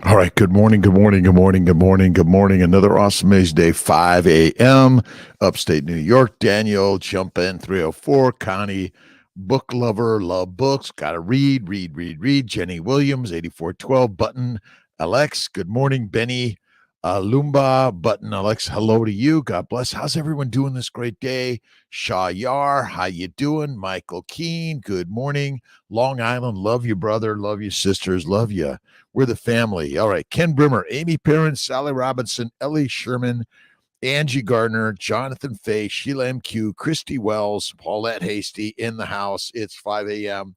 All right. Good morning. Good morning. Good morning. Good morning. Good morning. Another awesome amazing day. 5 a.m. Upstate New York. Daniel, jump in 304. Connie, book lover, love books. Got to read. Jenny Williams, 8412. Button, Alex. Good morning. Benny, Lumba. Button, Alex. Hello to you. God bless. How's everyone doing this great day? Shaw Yar, how you doing? Michael Keene, good morning. Long Island, love you, brother. Love you, sisters. Love you. We're the family. All right. Ken Brimmer, Amy Perrin, Sally Robinson, Ellie Sherman, Angie Gardner, Jonathan Fay, Sheila MQ, Christy Wells, Paulette Hasty in the house. It's 5 a.m.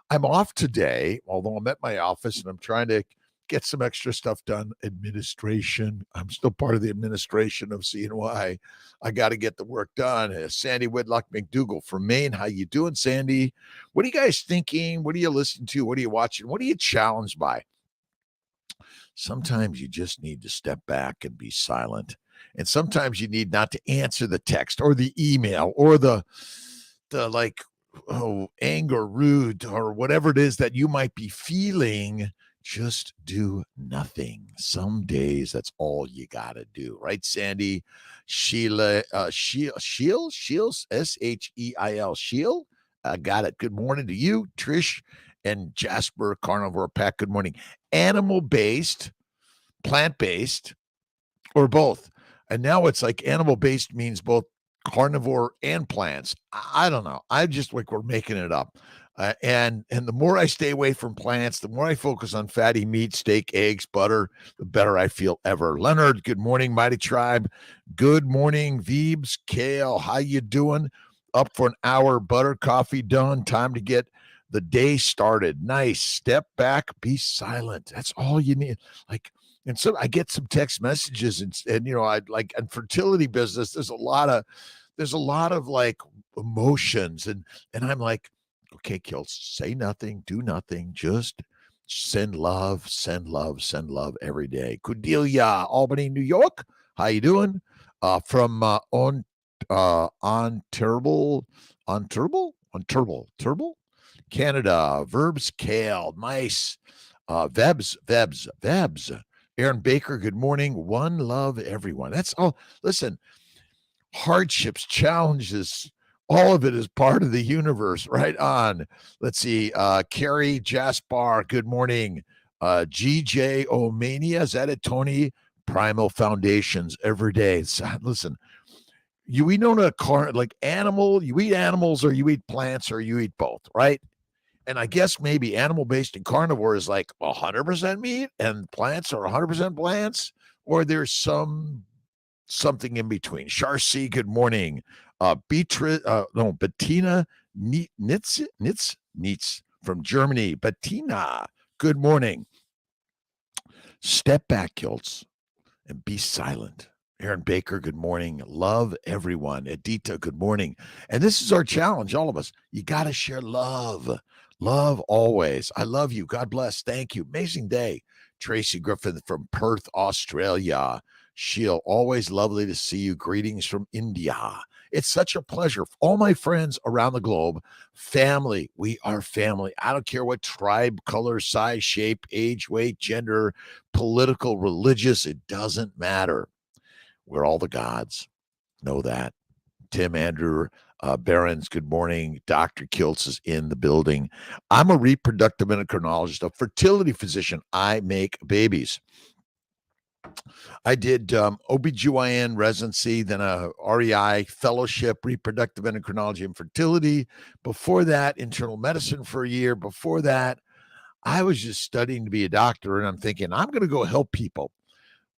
I'm off today, although I'm at my office and I'm trying to get some extra stuff done. Administration. I'm still part of the administration of CNY. I got to get the work done. Sandy Whitlock McDougall from Maine. How you doing, Sandy? What are you guys thinking? What are you listening to? What are you watching? What are you challenged by? Sometimes you just need to step back and be silent. And sometimes you need not to answer the text or the email or the like, anger, rude, or whatever it is that you might be feeling. Just do nothing. Some days that's all you got to do. Right, Sandy? Sheila, Sheil, Sheil, Sheil. I got it. Good morning to you, Trish and Jasper Carnivore Pack. Good morning. Animal-based, plant-based, or both. And now it's like animal-based means both carnivore and plants. I don't know. I just like we're making it up. And the more I stay away from plants, the more I focus on fatty meat, steak, eggs, butter, the better I feel ever. Leonard, good morning, Mighty Tribe. Good morning, Veebs, Kale. How you doing? Up for an hour, butter, coffee done. Time to get the day started. Nice. Step back, be silent. That's all you need. Like, and so I get some text messages and you know, I like in fertility business, there's a lot of like emotions and I'm like, okay, Kiltz, say nothing, do nothing, just send love every day. Cordelia, Albany, New York. How you doing? From on Turble, Canada. Verbs Kale, nice. Vebs. Aaron Baker, good morning. One love, everyone. That's all. Listen, hardships, challenges, all of it is part of the universe. Right on. Let's see. Carrie Jaspar, good morning. GJ Omania, is that it? Tony, Primal Foundations every day. Listen, you eat on a car like animal, you eat animals or you eat plants or you eat both, right? And I guess maybe animal based and carnivore is like 100% meat and plants are 100% plants, or there's something in between. Sharcy, good morning. Bettina Nitz from Germany. Bettina, good morning. Step back, Kiltz, and be silent. Aaron Baker, good morning. Love everyone. Edita, good morning. And this is our challenge, all of us. You got to share love. Love always. I love you. God bless. Thank you. Amazing day. Tracy Griffin from Perth, Australia. Sheil, always lovely to see you. Greetings from India. It's such a pleasure. All my friends around the globe, family, we are family. I don't care what tribe, color, size, shape, age, weight, gender, political, religious, it doesn't matter. We're all the gods. Know that. Tim Andrew Barons, good morning. Dr. Kiltz is in the building. I'm a reproductive endocrinologist, a fertility physician. I make babies. I did OBGYN residency, then a REI fellowship, reproductive endocrinology and fertility. Before that, internal medicine for a year. Before that, I was just studying to be a doctor, and I'm thinking, I'm going to go help people.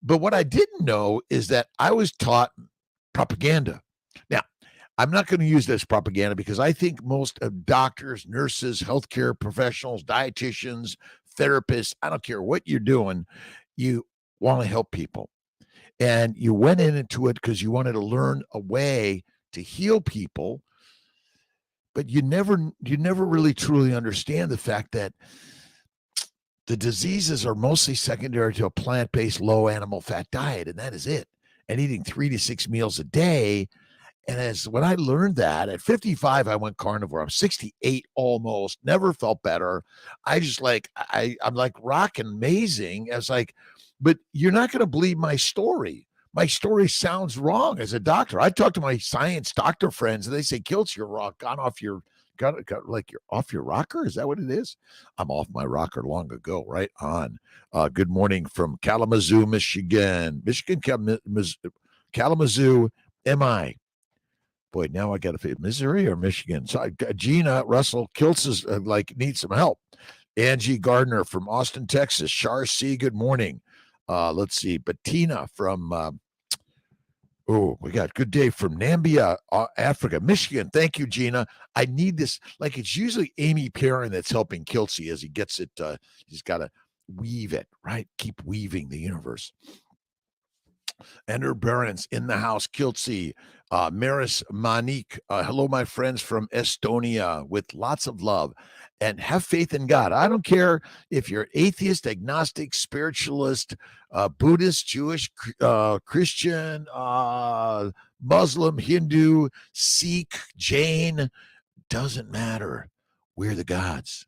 But what I didn't know is that I was taught propaganda. Now, I'm not going to use this propaganda because I think most of doctors, nurses, healthcare professionals, dietitians, therapists, I don't care what you're doing, you want to help people. And you went into it because you wanted to learn a way to heal people, but you never really truly understand the fact that the diseases are mostly secondary to a plant-based low animal fat diet, and that is it. And eating 3 to 6 meals a day And when I learned that at 55, I went carnivore. I'm 68 almost, never felt better. I just I'm like rocking amazing. As like, but you're not going to believe my story. My story sounds wrong as a doctor. I talk to my science doctor friends and they say, Kiltz, you're gone off your, got like you're off your rocker. Is that what it is? I'm off my rocker long ago. Right on. Good morning from Kalamazoo, Michigan. Kalamazoo, MI. Boy, now I got to say Missouri or Michigan. So Gina Russell Kiltz is needs some help. Angie Gardner from Austin, Texas. Char C, good morning. Let's see. Bettina from we got good day from Nambia, Africa, Michigan. Thank you, Gina. I need this. Like it's usually Amy Perrin that's helping Kiltzy as he gets it. He's got to weave it, right? Keep weaving the universe. Ender Berens in the house, Kiltzy, Maris Manik. Hello, my friends from Estonia, with lots of love and have faith in God. I don't care if you're atheist, agnostic, spiritualist, Buddhist, Jewish, Christian, Muslim, Hindu, Sikh, Jain, doesn't matter. We're the gods.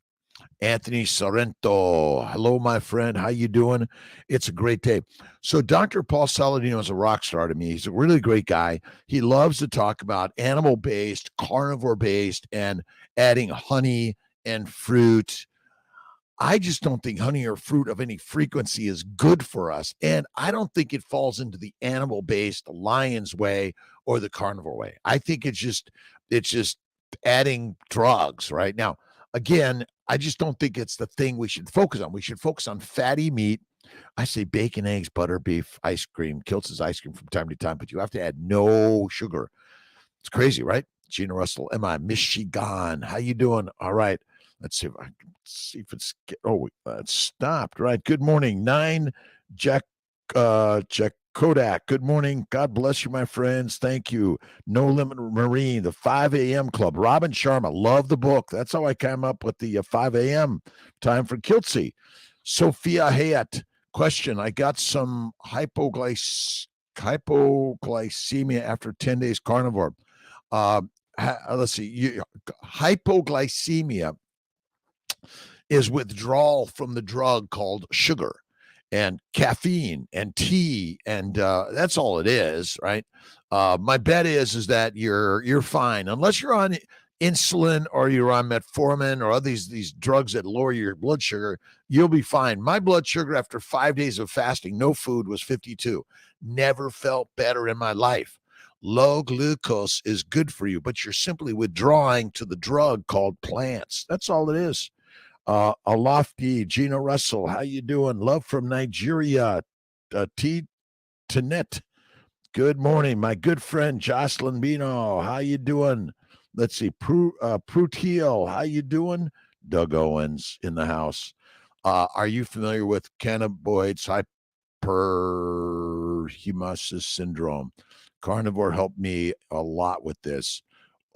Anthony Sorrento. Hello, my friend. How you doing? It's a great day. So Dr. Paul Saladino is a rock star to me. He's a really great guy. He loves to talk about animal-based, carnivore-based, and adding honey and fruit. I just don't think honey or fruit of any frequency is good for us. And I don't think it falls into the animal-based, the lion's way or the carnivore way. I think it's just adding drugs right now. Again, I just don't think it's the thing we should focus on. We should focus on fatty meat. I say bacon, eggs, butter, beef, ice cream. Kiltz's ice cream from time to time, but you have to add no sugar. It's crazy, right? Gina Russell, MI, Michigan. How you doing? All right. Let's see if it's it stopped. Right. Good morning. 9 Jack Kodak. Good morning. God bless you, my friends. Thank you. No Limit Marine, the 5 a.m. club. Robin Sharma, love the book. That's how I came up with the 5 a.m. time for Kiltzy. Sophia Hayat, question. I got some hypoglycemia after 10 days carnivore. Let's see. Hypoglycemia is withdrawal from the drug called sugar and caffeine and tea, and that's all it is, right? My bet is that you're fine unless you're on insulin or you're on metformin or these drugs that lower your blood sugar. You'll be fine. My blood sugar after 5 days of fasting, no food, was 52. Never felt better in my life. Low glucose is good for you, but you're simply withdrawing to the drug called plants. That's all it is. Alofty, Gina Russell, how you doing? Love from Nigeria. T. Tanet, good morning. My good friend Jocelyn Bino, how you doing? Let's see. Prutio, how you doing? Doug Owens in the house. Are you familiar with cannabinoids hyperhemesis syndrome? Carnivore helped me a lot with this.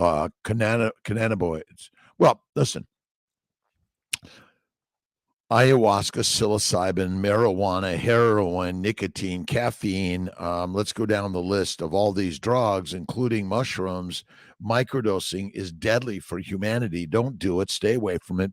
Cannabinoids. Well, listen. Ayahuasca, psilocybin, marijuana, heroin, nicotine, caffeine. Let's go down the list of all these drugs, including mushrooms. Microdosing is deadly for humanity. Don't do it. Stay away from it.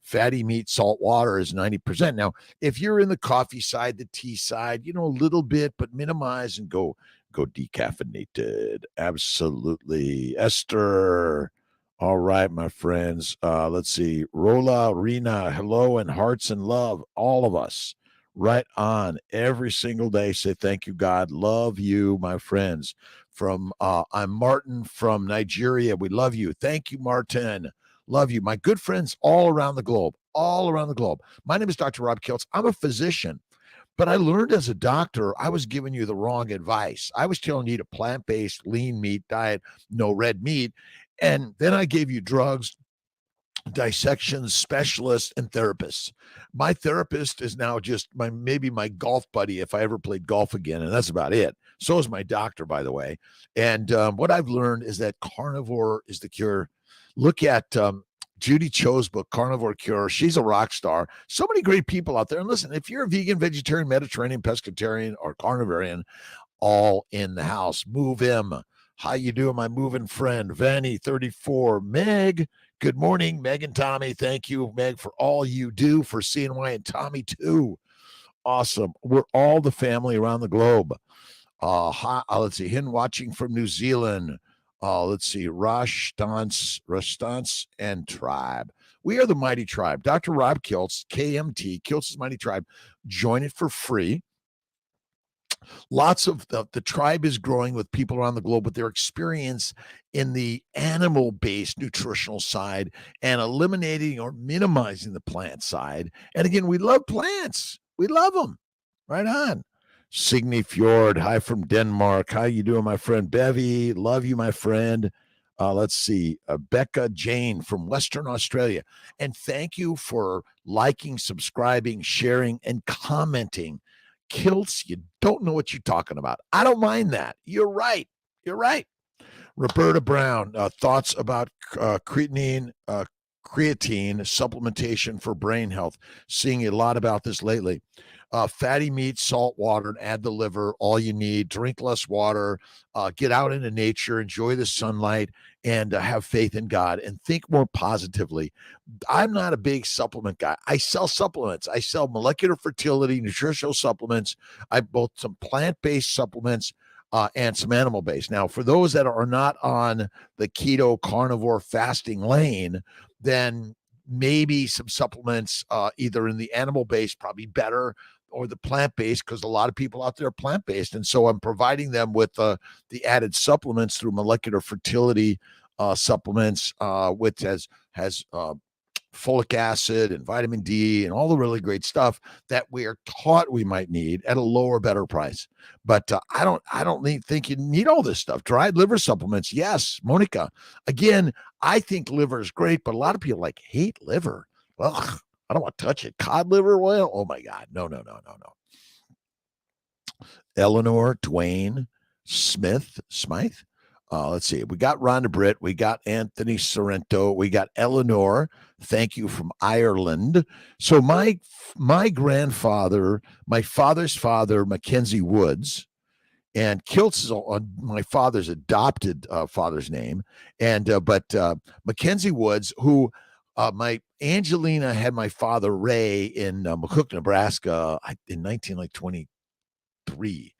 Fatty meat, salt water is 90%. Now, if you're in the coffee side, the tea side, a little bit, but minimize and go decaffeinated. Absolutely. Esther. All right, my friends. Let's see. Rola, Rena, hello, and hearts and love. All of us right on every single day. Say thank you, God. Love you, my friends. I'm Martin from Nigeria. We love you. Thank you, Martin. Love you. My good friends all around the globe. My name is Dr. Rob Kiltz. I'm a physician. But I learned as a doctor, I was giving you the wrong advice. I was telling you to eat a plant-based, lean meat diet, no red meat. And then I gave you drugs, dissections, specialists, and therapists. My therapist is now just maybe my golf buddy if I ever played golf again, and that's about it. So is my doctor, by the way. And what I've learned is that carnivore is the cure. Look at Judy Cho's book, Carnivore Cure. She's a rock star. So many great people out there. And listen, if you're a vegan, vegetarian, Mediterranean, pescatarian, or carnivorian, all in the house. Move him How you doing, my moving friend? Vanny 34. Meg, good morning. Meg and Tommy, thank you, Meg, for all you do for CNY and Tommy too. Awesome. We're all the family around the globe. Let's see, him watching from New Zealand. Let's see, Rastance and Tribe. We are the Mighty Tribe. Dr. Rob Kiltz, KMT, Kiltz's Mighty Tribe. Join it for free. Lots of the tribe is growing with people around the globe with their experience in the animal-based nutritional side and eliminating or minimizing the plant side. And again, we love plants. We love them. Right on. Signe Fjord, hi from Denmark. How you doing, my friend? Bevy, love you, my friend. Let's see, Becca Jane from Western Australia. And thank you for liking, subscribing, sharing, and commenting. Kiltz, you don't know what you're talking about. I don't mind that. You're right. You're right. Roberta Brown, thoughts about creatine supplementation for brain health. Seeing a lot about this lately. Fatty meat, salt water, and add the liver, all you need. Drink less water, get out into nature, enjoy the sunlight, and have faith in God and think more positively. I'm not a big supplement guy. I sell supplements. I sell molecular fertility, nutritional supplements. I both some plant-based supplements and some animal-based. Now, for those that are not on the keto carnivore fasting lane, then maybe some supplements either in the animal-based, probably better, or the plant-based, because a lot of people out there are plant-based. And so I'm providing them with the added supplements through molecular fertility supplements, which has folic acid and vitamin D and all the really great stuff that we are taught we might need at a lower, better price. But I don't think you need all this stuff. Dried liver supplements, yes, Monica. Again, I think liver is great, but a lot of people hate liver. Ugh, I don't want to touch it. Cod liver oil? Oh my God. No. Eleanor, Dwayne, Smythe. Let's see. We got Rhonda Britt. We got Anthony Sorrento. We got Eleanor. Thank you from Ireland. So my grandfather, my father's father, Mackenzie Woods, and Kiltz is on my father's adopted father's name, and but Mackenzie Woods, who my Angelina had my father Ray in McCook, Nebraska, in 1923.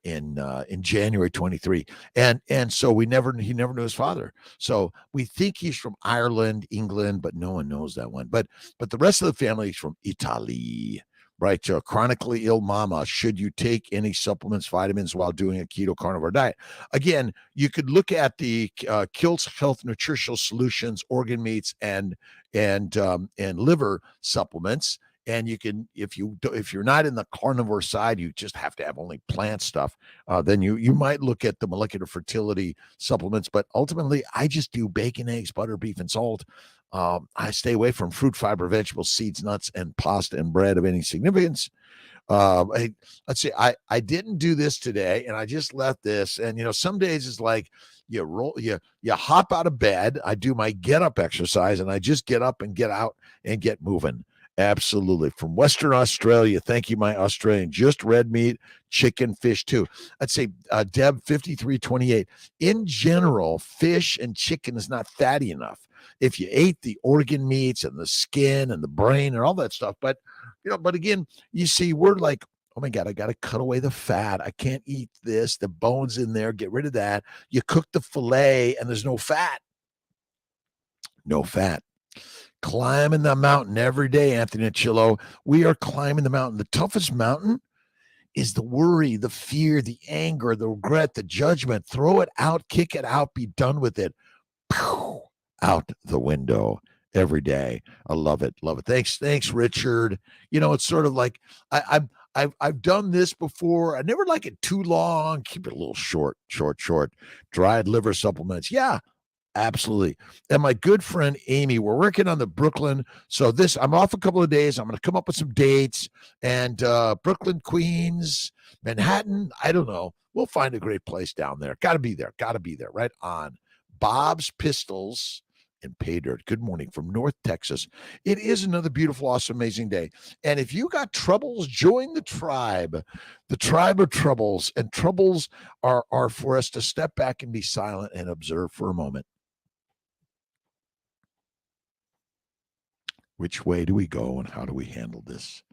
In January 23, and so he never knew his father. So we think he's from Ireland, England, but no one knows that one. But the rest of the family is from Italy. Right, chronically ill mama. Should you take any supplements, vitamins while doing a keto carnivore diet? Again, you could look at the Kiltz Health Nutritional Solutions, organ meats, and liver supplements. And you can, if you're not in the carnivore side, you just have to have only plant stuff. Then you might look at the molecular fertility supplements. But ultimately, I just do bacon, eggs, butter, beef, and salt. I stay away from fruit, fiber, vegetables, seeds, nuts, and pasta and bread of any significance. Let's see. I didn't do this today, and I just left this. And some days it's like you hop out of bed. I do my get up exercise, and I just get up and get out and get moving. Absolutely. From Western Australia. Thank you, my Australian. Just red meat, chicken, fish too. I'd say Deb 5328. In general, fish and chicken is not fatty enough. If you ate the organ meats and the skin and the brain and all that stuff, but again, you see, we're like, oh my God, I got to cut away the fat. I can't eat this. The bones in there, get rid of that. You cook the filet and there's no fat. No fat. Climbing the mountain every day, Anthony Chillo. We are climbing the mountain. The toughest mountain is the worry, the fear, the anger, the regret, the judgment. Throw it out, kick it out, be done with it. Pow, out the window every day. I love it. Love it. Thanks, Richard. It's sort of like I've done this before. I never like it too long. Keep it a little short. Dried liver supplements. Yeah. Absolutely. And my good friend Amy, we're working on the Brooklyn. So I'm off a couple of days. I'm going to come up with some dates, and Brooklyn, Queens, Manhattan. I don't know. We'll find a great place down there. Got to be there. Right on. Bob's Pistols and pay dirt. Good morning from North Texas. It is another beautiful, awesome, amazing day. And if you got troubles, join the tribe of troubles. And troubles are for us to step back and be silent and observe for a moment. Which way do we go and how do we handle this?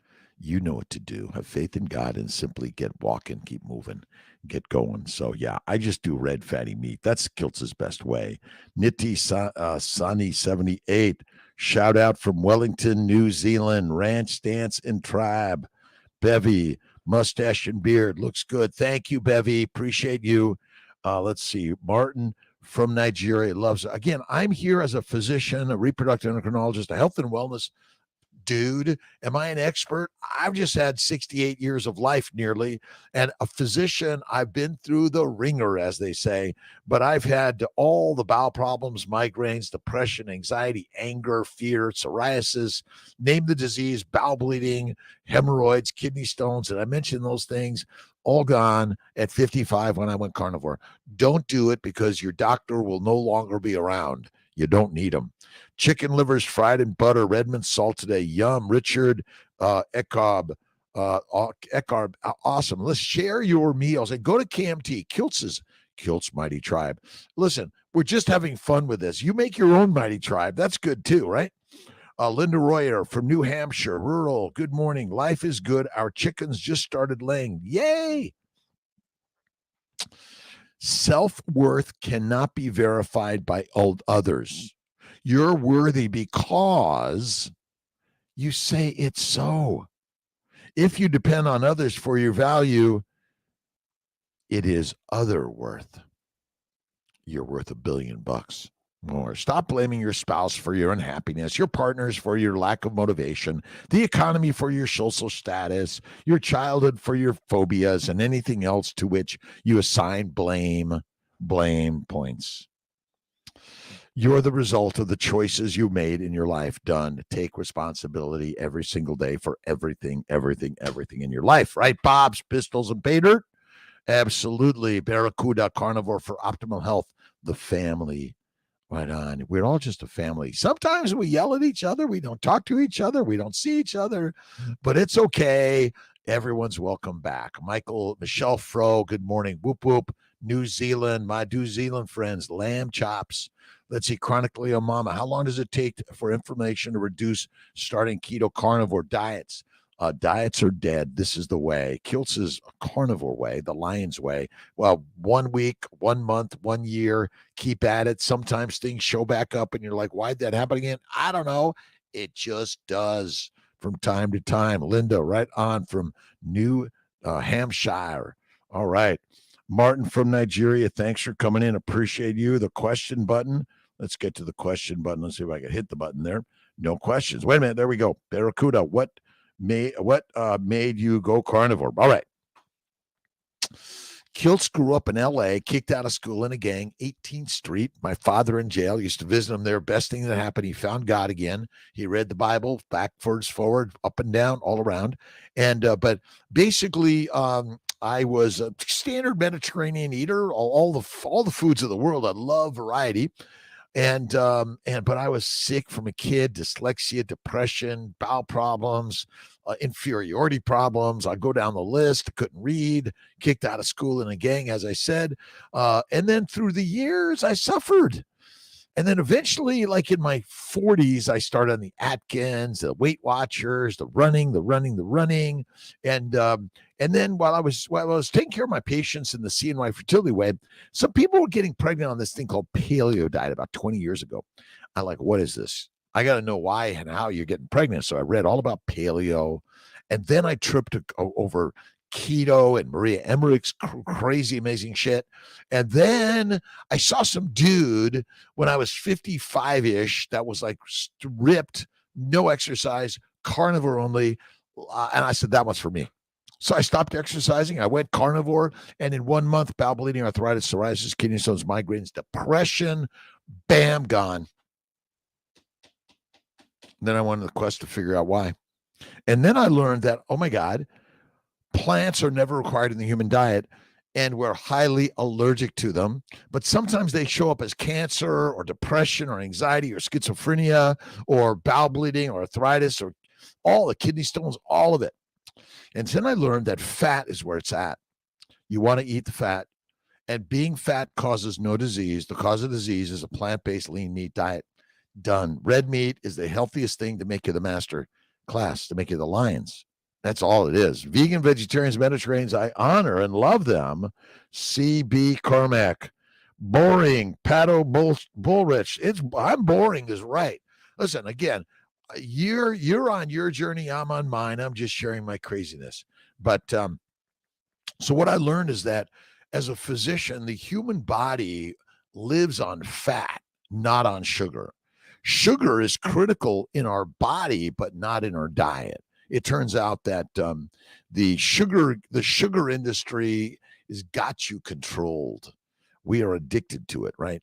You know what to do. Have faith in God and simply get walking, keep moving, get going. So, yeah, I just do red fatty meat. That's Kiltz's best way. Niti Sunny 78, shout out from Wellington, New Zealand, Ranch Dance and Tribe. Bevy, mustache and beard, looks good. Thank you, Bevy. Appreciate you. Let's see. Martin from Nigeria loves it. Again, I'm here as a physician, a reproductive endocrinologist, a health and wellness dude. Am I an expert? I've just had 68 years of life nearly. And a physician, I've been through the ringer, as they say, but I've had all the bowel problems, migraines, depression, anxiety, anger, fear, psoriasis, name the disease, bowel bleeding, hemorrhoids, kidney stones. And I mentioned those things all gone at 55 when I went carnivore. Don't do it because your doctor will no longer be around. You don't need them. Chicken livers fried in butter, Redmond salt today. Yum. Richard Eckarb. Awesome. Let's share your meals and go to KMT, Kiltz Mighty Tribe. Listen, we're just having fun with this. You make your own Mighty Tribe. That's good too, right? Linda Royer from New Hampshire, rural. Good morning. Life is good. Our chickens just started laying. Yay. Self-worth cannot be verified by others. You're worthy because you say it's so. If you depend on others for your value, it is other worth. You're worth $1 billion more. Stop blaming your spouse for your unhappiness, your partners for your lack of motivation, the economy for your social status, your childhood for your phobias, and anything else to which you assign blame points. You're the result of the choices you made in your life. Done. Take responsibility every single day for everything in your life, right? Bob's, Pistols, and pay dirt? Absolutely. Barracuda, Carnivore for optimal health. The family. Right on. We're all just a family. Sometimes we yell at each other. We don't talk to each other. We don't see each other, but it's okay. Everyone's welcome back. Michelle Fro, good morning. Whoop, whoop. New Zealand, my New Zealand friends, lamb chops. Let's see, Chronically a Mama. How long does it take for inflammation to reduce starting keto carnivore diets? Diets are dead. This is the way. Kiltz's carnivore way, the lion's way. Well, 1 week, 1 month, 1 year, keep at it. Sometimes things show back up and you're like, why'd that happen again? I don't know. It just does from time to time. Linda, right on from New Hampshire. All right. Martin from Nigeria, thanks for coming in. Appreciate you. The question button. Let's get to the question button. Let's see if I can hit the button there. No questions. Wait a minute. There we go. Barracuda, what made you go carnivore? All right. Kiltz grew up in L.A., kicked out of school in a gang, 18th Street. My father in jail. Used to visit him there. Best thing that happened, he found God again. He read the Bible backwards, forward, up and down, all around. And but basically, I was a standard Mediterranean eater. All the foods of the world. I love variety. But I was sick from a kid, dyslexia, depression, bowel problems, inferiority problems. I go down the list, couldn't read, kicked out of school in a gang, as I said. And then through the years, I suffered. And then eventually, like in my 40s, I started on the Atkins, the Weight Watchers, the running. And then while I was taking care of my patients in the CNY Fertility way, some people were getting pregnant on this thing called paleo diet about 20 years ago. I'm like, what is this? I got to know why and how you're getting pregnant. So I read all about paleo. And then I tripped over keto and Maria Emmerich's crazy, amazing shit. And then I saw some dude when I was 55-ish that was like ripped, no exercise, carnivore only. And I said, that one's for me. So I stopped exercising. I went carnivore. And in 1 month, bowel bleeding, arthritis, psoriasis, kidney stones, migraines, depression, bam, gone. Then I went on the quest to figure out why. And then I learned that, oh my God, plants are never required in the human diet. and we're highly allergic to them. But sometimes they show up as cancer or depression or anxiety or schizophrenia or bowel bleeding or arthritis or all the kidney stones, all of it. And then I learned that fat is where it's at. You want to eat the fat. And being fat causes no disease. The cause of disease is a plant-based lean meat diet. Done. Red meat is the healthiest thing to make you the master class, to make you the lions. That's all it is. Vegan, vegetarians, Mediterraneans, I honor and love them. CB Carmack. Boring. Pato Bullrich. I'm boring is right. Listen, again, you're on your journey. I'm on mine. I'm just sharing my craziness. But so what I learned is that as a physician, the human body lives on fat, not on sugar. Sugar is critical in our body, but not in our diet. It turns out that the sugar industry has got you controlled. We are addicted to it, right?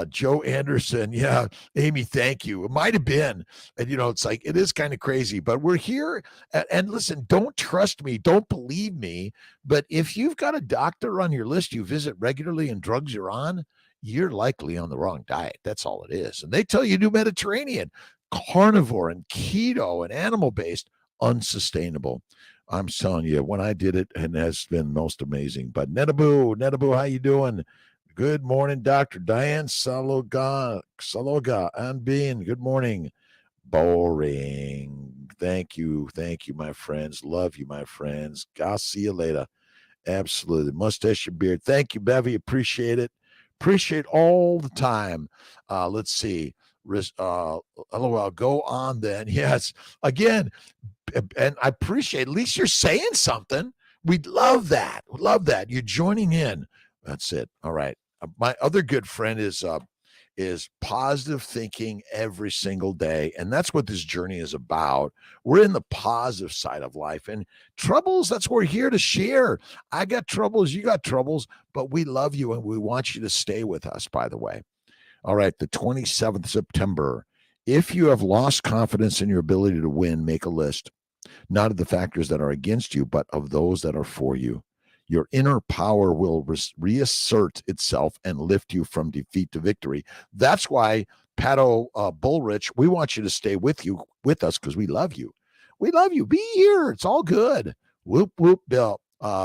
Joe Anderson, yeah, Amy, thank you. It might have been, and it's like it is kind of crazy, but we're here. And listen, don't trust me, don't believe me, but if you've got a doctor on your list you visit regularly and drugs you're on, you're likely on the wrong diet. That's all it is. And they tell you do Mediterranean, carnivore, and keto, and animal-based, unsustainable. I'm telling you, when I did it, and has been most amazing. But Netabu, how you doing? Good morning, Dr. Diane Saloga, and Bean. Good morning. Boring. Thank you, my friends. Love you, my friends. I'll see you later. Absolutely. Mustache and beard. Thank you, Bevy. Appreciate it. Appreciate all the time. Let's see. LOL. Go on then. Yes. Again, and I appreciate at least you're saying something. We'd love that. Love that. You're joining in. That's it. All right. My other good friend is positive thinking every single day, and that's what this journey is about. We're in the positive side of life, and troubles, that's what we're here to share. I got troubles, you got troubles, but we love you and we want you to stay with us, by the way. All right, the 27th September. If you have lost confidence in your ability to win, make a list, not of the factors that are against you, but of those that are for you. Your inner power will reassert itself and lift you from defeat to victory. That's why, Pato Bullrich, we want you to stay with us, because we love you. We love you. Be here. It's all good. Whoop, whoop, Bill.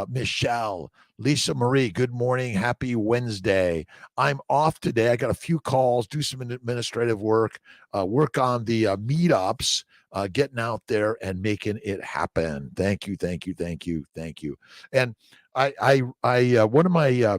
Michelle, Lisa Marie, good morning. Happy Wednesday. I'm off today. I got a few calls, do some administrative work, work on the meetups, getting out there and making it happen. Thank you. And one of my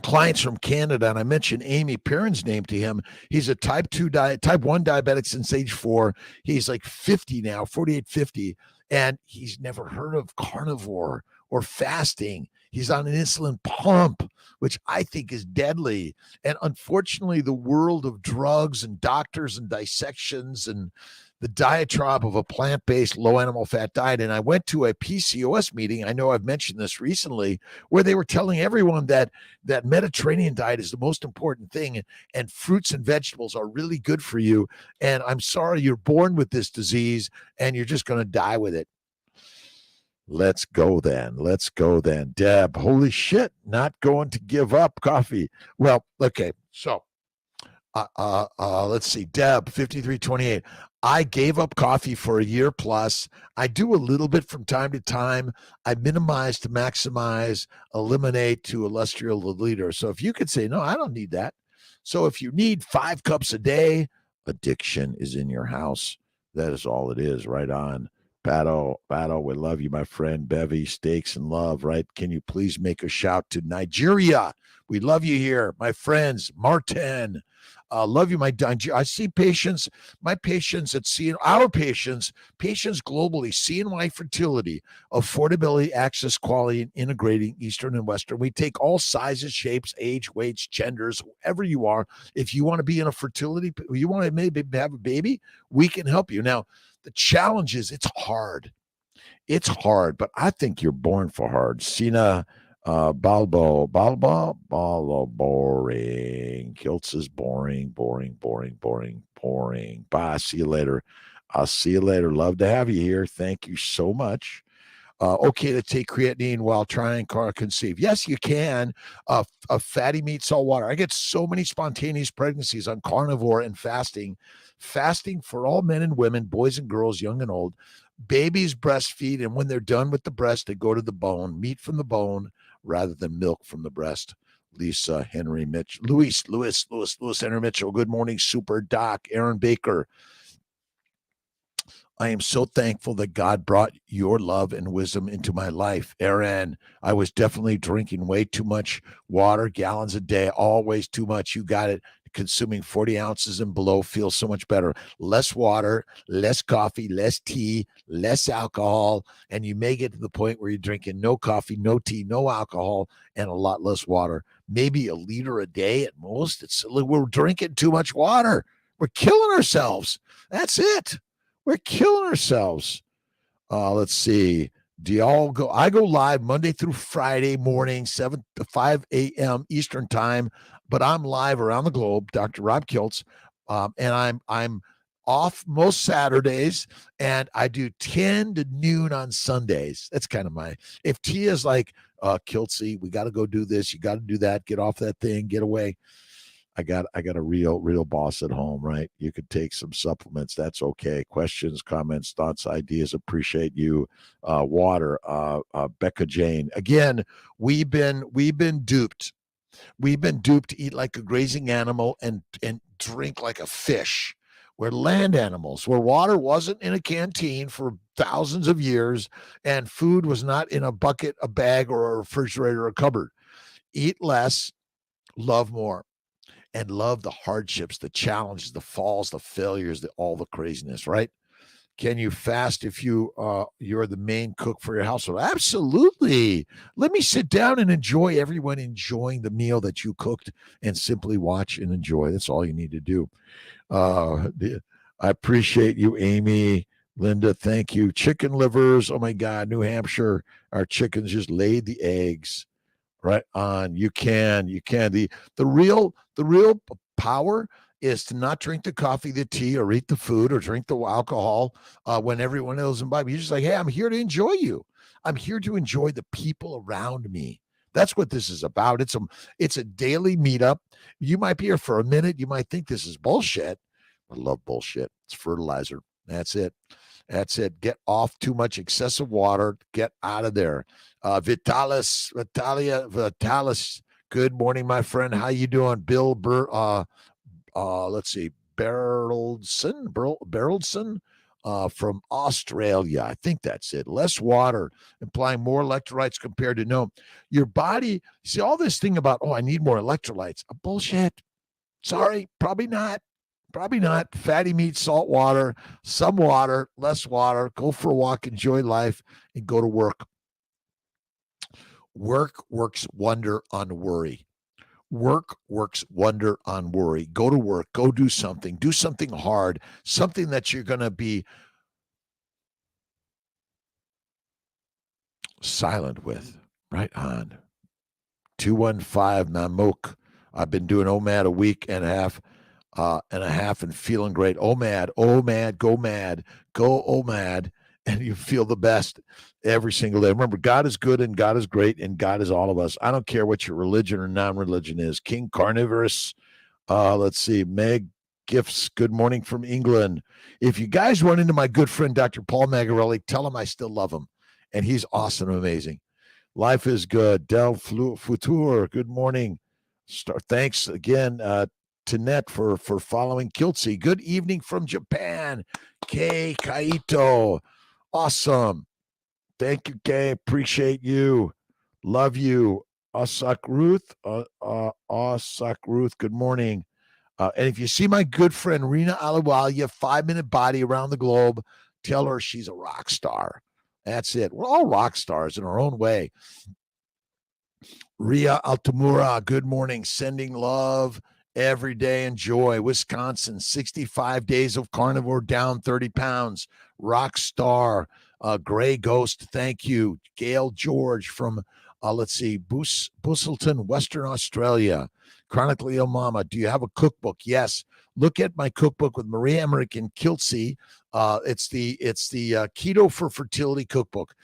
clients from Canada, and I mentioned Amy Perrin's name to him. He's a type 1 diabetic since age 4. He's like 50 now, 48, 50, and he's never heard of carnivore or fasting. He's on an insulin pump, which I think is deadly. And unfortunately, the world of drugs and doctors and dissections and the diatribe of a plant-based low animal fat diet. And I went to a PCOS meeting, I know I've mentioned this recently, where they were telling everyone that Mediterranean diet is the most important thing, and fruits and vegetables are really good for you. And I'm sorry, you're born with this disease and you're just going to die with it. Let's go then. Deb, holy shit, not going to give up coffee. Well, okay, so let's see, Deb, 5328. I gave up coffee for a year plus. I do a little bit from time to time. I minimize to maximize, eliminate to illustrious leader. So if you could say, no, I don't need that. So if you need 5 cups a day, addiction is in your house. That is all it is. Right on. Pato, we love you, my friend. Bevy, steaks and love, right? Can you please make a shout to Nigeria? We love you here, my friends. Martin, love you, I see patients, my patients at our patients globally, CNY Fertility, affordability, access, quality, and integrating Eastern and Western. We take all sizes, shapes, age, weights, genders, whoever you are. If you want to be in a fertility, you want to maybe have a baby, we can help you. Now, the challenge is it's hard, but I think you're born for hard. Sina, Balbo, boring. Kiltz is boring. Bye. See you later. I'll see you later. Love to have you here. Thank you so much. Okay to take creatinine while trying conceive. Yes, you can. Fatty meat, salt water. I get so many spontaneous pregnancies on carnivore and fasting. Fasting for all men and women, boys and girls, young and old. Babies breastfeed, and when they're done with the breast, they go to the bone, meat from the bone rather than milk from the breast. Lisa Henry Mitch, Lewis Henry Mitchell. Good morning, Super Doc, Aaron Baker. I am so thankful that God brought your love and wisdom into my life. Aaron, I was definitely drinking way too much water, gallons a day, always too much. You got it. Consuming 40 ounces and below feels so much better. Less water, less coffee, less tea, less alcohol. And you may get to the point where you're drinking no coffee, no tea, no alcohol, and a lot less water. Maybe a liter a day at most. We're drinking too much water. We're killing ourselves. That's it. We're killing ourselves. Let's see. Do y'all go? I go live Monday through Friday morning, 7 to 5 a.m. Eastern time, but I'm live around the globe, Dr. Rob Kiltz, and I'm off most Saturdays, and I do 10 to noon on Sundays. That's kind of if Tia's like, Kiltzy, we got to go do this, you got to do that, get off that thing, get away. I got a real boss at home, right? You could take some supplements. That's okay. Questions, comments, thoughts, ideas. Appreciate you. Water. Becca Jane. Again, we've been duped. We've been duped to eat like a grazing animal and drink like a fish. We're land animals, where water wasn't in a canteen for thousands of years, and food was not in a bucket, a bag, or a refrigerator, or a cupboard. Eat less, love more. And love the hardships, the challenges, the falls, the failures, all the craziness, right? Can you fast if you're the main cook for your household? Absolutely. Let me sit down and enjoy everyone enjoying the meal that you cooked and simply watch and enjoy. That's all you need to do. I appreciate you, Amy. Linda, thank you. Chicken livers. Oh my God, New Hampshire. Our chickens just laid the eggs. Right on. You can. The real power is to not drink the coffee, the tea, or eat the food, or drink the alcohol when everyone else is imbibed. You're just like, hey, I'm here to enjoy you. I'm here to enjoy the people around me. That's what this is about. It's a daily meetup. You might be here for a minute. You might think this is bullshit. I love bullshit. It's fertilizer. That's it. Get off too much excessive water. Get out of there. Vitalis. Good morning, my friend. How you doing? Bill let's see, Beraldson from Australia. I think that's it. Less water, implying more electrolytes compared to no. Your body, see all this thing about, I need more electrolytes. Bullshit. Sorry, probably not. Probably not. Fatty meat, salt water, some water, less water. Go for a walk, enjoy life, and go to work. Work works wonder on worry. Work works wonder on worry. Go to work. Go do something. Do something hard. Something that you're going to be silent with. Right on. 215 Mamuk. I've been doing OMAD a week and a half. And feeling great. OMAD, go mad, go OMAD, and you feel the best every single day. Remember, God is good and God is great and God is all of us. I don't care what your religion or non-religion is. King Carnivorous. Let's see. Meg Gifts. Good morning from England. If you guys run into my good friend, Dr. Paul Magarelli, tell him I still love him. And he's awesome and amazing. Life is good. Del Futur. Good morning. Thanks again, to Net for following Kiltzy. Good evening from Japan. Kei Kaito. Awesome. Thank you, Kei. Appreciate you. Love you. Osak Ruth. Good morning. And if you see my good friend Rena Alawalia, 5-minute body around the globe, tell her she's a rock star. That's it. We're all rock stars in our own way. Ria Altamura, good morning. Sending love. Every day and joy. Wisconsin, 65 days of carnivore, down 30 pounds. Rock star. Gray Ghost, thank you. Gail George from, Busselton, Western Australia. Chronically Ill Mama, do you have a cookbook? Yes. look at my cookbook with Maria Emmerich and Kiltz. It's the Keto for Fertility cookbook.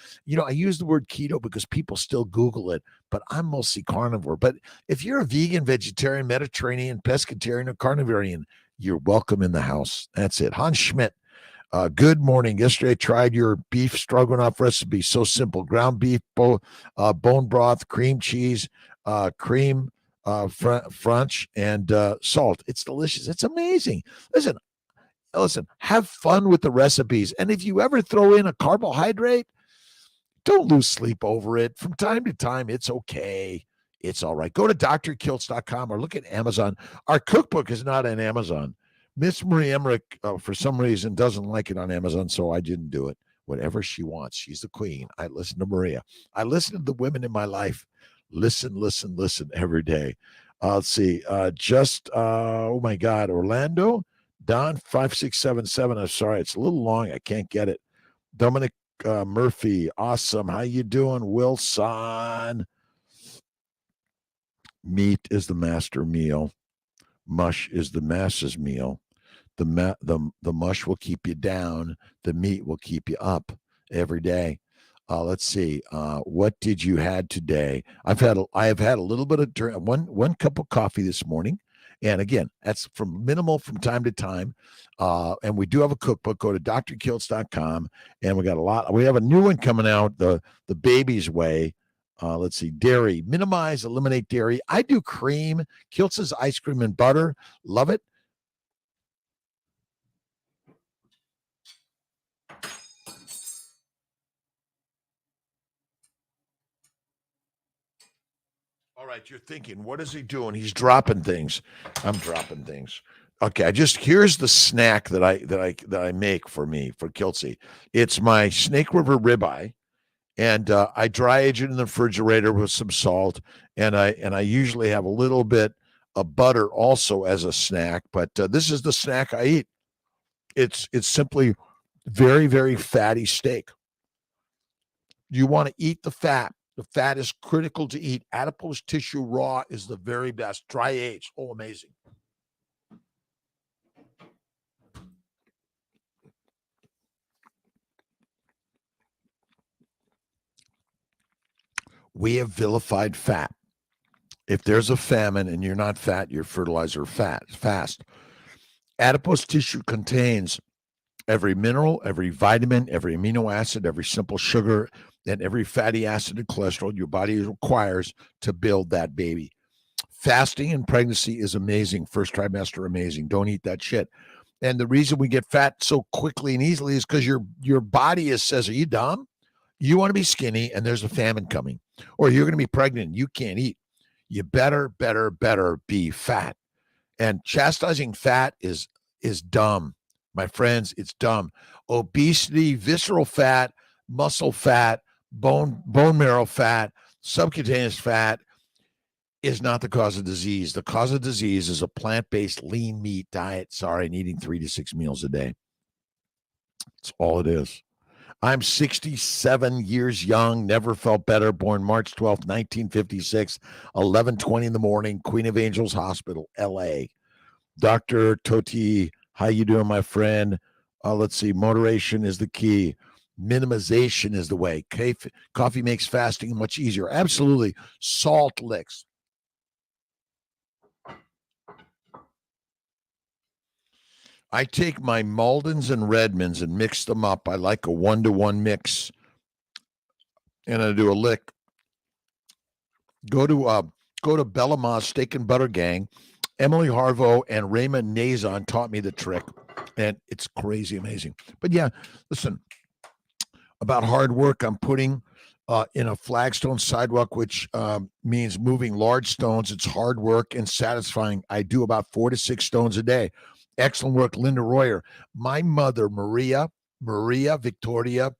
I use the word keto because people still Google it, but I'm mostly carnivore. But if you're a vegan, vegetarian, Mediterranean, pescatarian, or carnivorian, you're welcome in the house. That's it. Hans Schmidt. Good morning. Yesterday I tried your beef stroganoff recipe. So simple. Ground beef, bone broth, cream cheese, cream, French, and salt. It's delicious. It's amazing. Listen, have fun with the recipes. And if you ever throw in a carbohydrate, don't lose sleep over it. From time to time, it's okay. It's all right. Go to drkiltz.com or look at Amazon. Our cookbook is not on Amazon. Miss Marie Emmerich, for some reason, doesn't like it on Amazon, so I didn't do it. Whatever she wants. She's the queen. I listen to Maria. I listen to the women in my life. Listen every day. Let's see. Oh my God, Orlando, Don 5677. I'm sorry, it's a little long. I can't get it. Dominic Murphy, awesome. How you doing, Wilson? Meat is the master meal. Mush is the masses meal. The mush will keep you down. The meat will keep you up every day. Let's see. What did you had today? I have had a little bit of one cup of coffee this morning, and again, that's from minimal from time to time. And we do have a cookbook. Go to drkiltz.com, and we got a lot. We have a new one coming out. The baby's way. Let's see. Dairy. Minimize, eliminate dairy. I do cream. Kiltz's ice cream and butter. Love it. All right, you're thinking, what is he doing? He's dropping things. I'm dropping things. Okay, here's the snack that I make for Kiltz. It's my Snake River ribeye, and I dry age it in the refrigerator with some salt, and I usually have a little bit of butter also as a snack. But this is the snack I eat. It's simply very, very fatty steak. You want to eat the fat. The fat is critical to eat. Adipose tissue raw is the very best. Dry aged. Oh, amazing. We have vilified fat. If there's a famine and you're not fat, you're fertilizer fast. Adipose tissue contains every mineral, every vitamin, every amino acid, every simple sugar, and every fatty acid and cholesterol your body requires to build that baby. Fasting in pregnancy is amazing. First trimester, amazing. Don't eat that shit. And the reason we get fat so quickly and easily is because your body says, are you dumb? You want to be skinny and there's a famine coming. Or you're going to be pregnant and you can't eat. You better be fat. And chastising fat is dumb. My friends, it's dumb. Obesity, visceral fat, muscle fat, bone marrow fat, subcutaneous fat is not the cause of disease. The cause of disease is a plant-based lean meat diet. Sorry, and eating 3 to 6 meals a day. That's all it is. I'm 67 years young, never felt better, born March 12th, 1956, 11:20 in the morning, Queen of Angels Hospital, LA. Dr. Toti, how you doing, my friend? Let's see. Moderation is the key. Minimization is the way. Coffee makes fasting much easier. Absolutely. Salt licks. I take my Maldens and Redmonds and mix them up. I like a 1-to-1 mix. And I do a lick. Go to Bellama's Steak and Butter Gang. Emily Harvo and Raymond Nazon taught me the trick, and it's crazy amazing. But yeah, listen, about hard work, I'm putting in a flagstone sidewalk, which means moving large stones. It's hard work and satisfying. I do about 4 to 6 stones a day. Excellent work, Linda Royer. My mother, Maria Victoria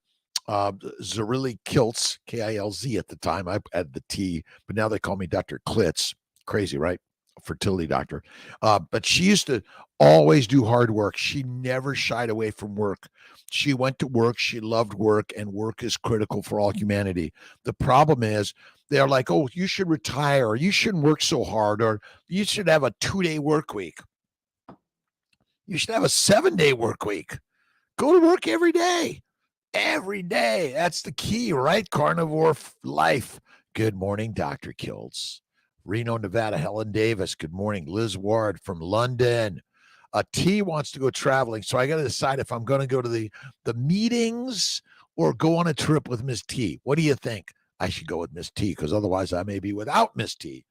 Zarilli Kiltz, Kilz at the time. I had the T, but now they call me Dr. Kiltz. Crazy, right? Fertility doctor. But she used to always do hard work. She never shied away from work. She went to work. She loved work, and work is critical for all humanity. The problem is they're like, oh, you should retire, or you shouldn't work so hard, or you should have a 2-day work week. You should have a 7-day work week. Go to work every day. Every day. That's the key, right? Carnivore life. Good morning, Dr. Kiltz. Reno, Nevada, Helen Davis. Good morning. Liz Ward from London. T wants to go traveling, so I got to decide if I'm going to go to the meetings or go on a trip with Miss T. What do you think? I should go with Miss T because otherwise I may be without Miss T.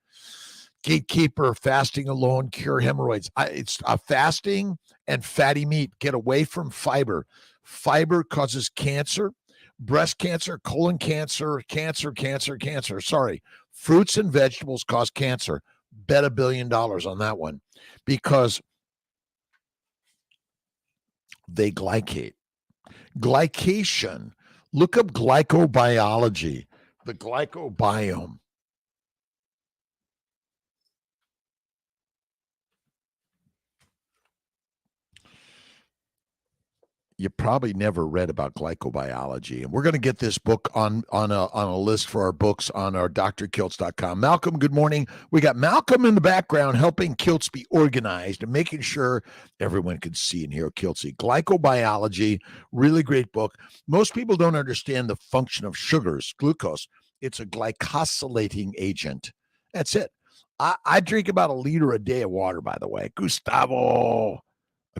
Gatekeeper, fasting alone, cure hemorrhoids. It's fasting and fatty meat. Get away from fiber. Fiber causes cancer, breast cancer, colon cancer, cancer. Sorry. Fruits and vegetables cause cancer. Bet $1 billion on that one because they glycate. Glycation. Look up glycobiology, the glycobiome. You probably never read about glycobiology. And we're going to get this book on a list for our books on our drkiltz.com. Malcolm, good morning. We got Malcolm in the background helping Kiltz be organized and making sure everyone can see and hear Kiltz. Glycobiology, really great book. Most people don't understand the function of sugars, glucose. It's a glycosylating agent. That's it. I drink about 1 liter a day of water, by the way.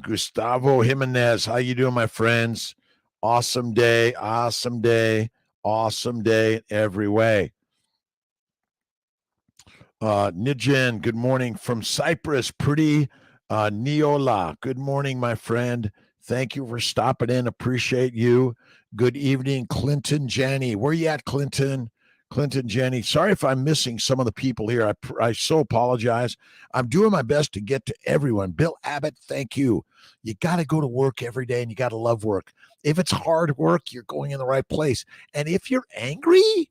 Gustavo Jimenez, how you doing, my friends? Awesome day every way. Nijin, good morning from Cyprus. Pretty Neola, good morning, my friend. Thank you for stopping in. Appreciate you. Good evening, Clinton Jenny. Where you at, Clinton? Clinton Jenny. Sorry if I'm missing some of the people here. I so apologize. I'm doing my best to get to everyone. Bill Abbott, thank you. You got to go to work every day and you got to love work. If it's hard work, you're going in the right place. And if you're angry,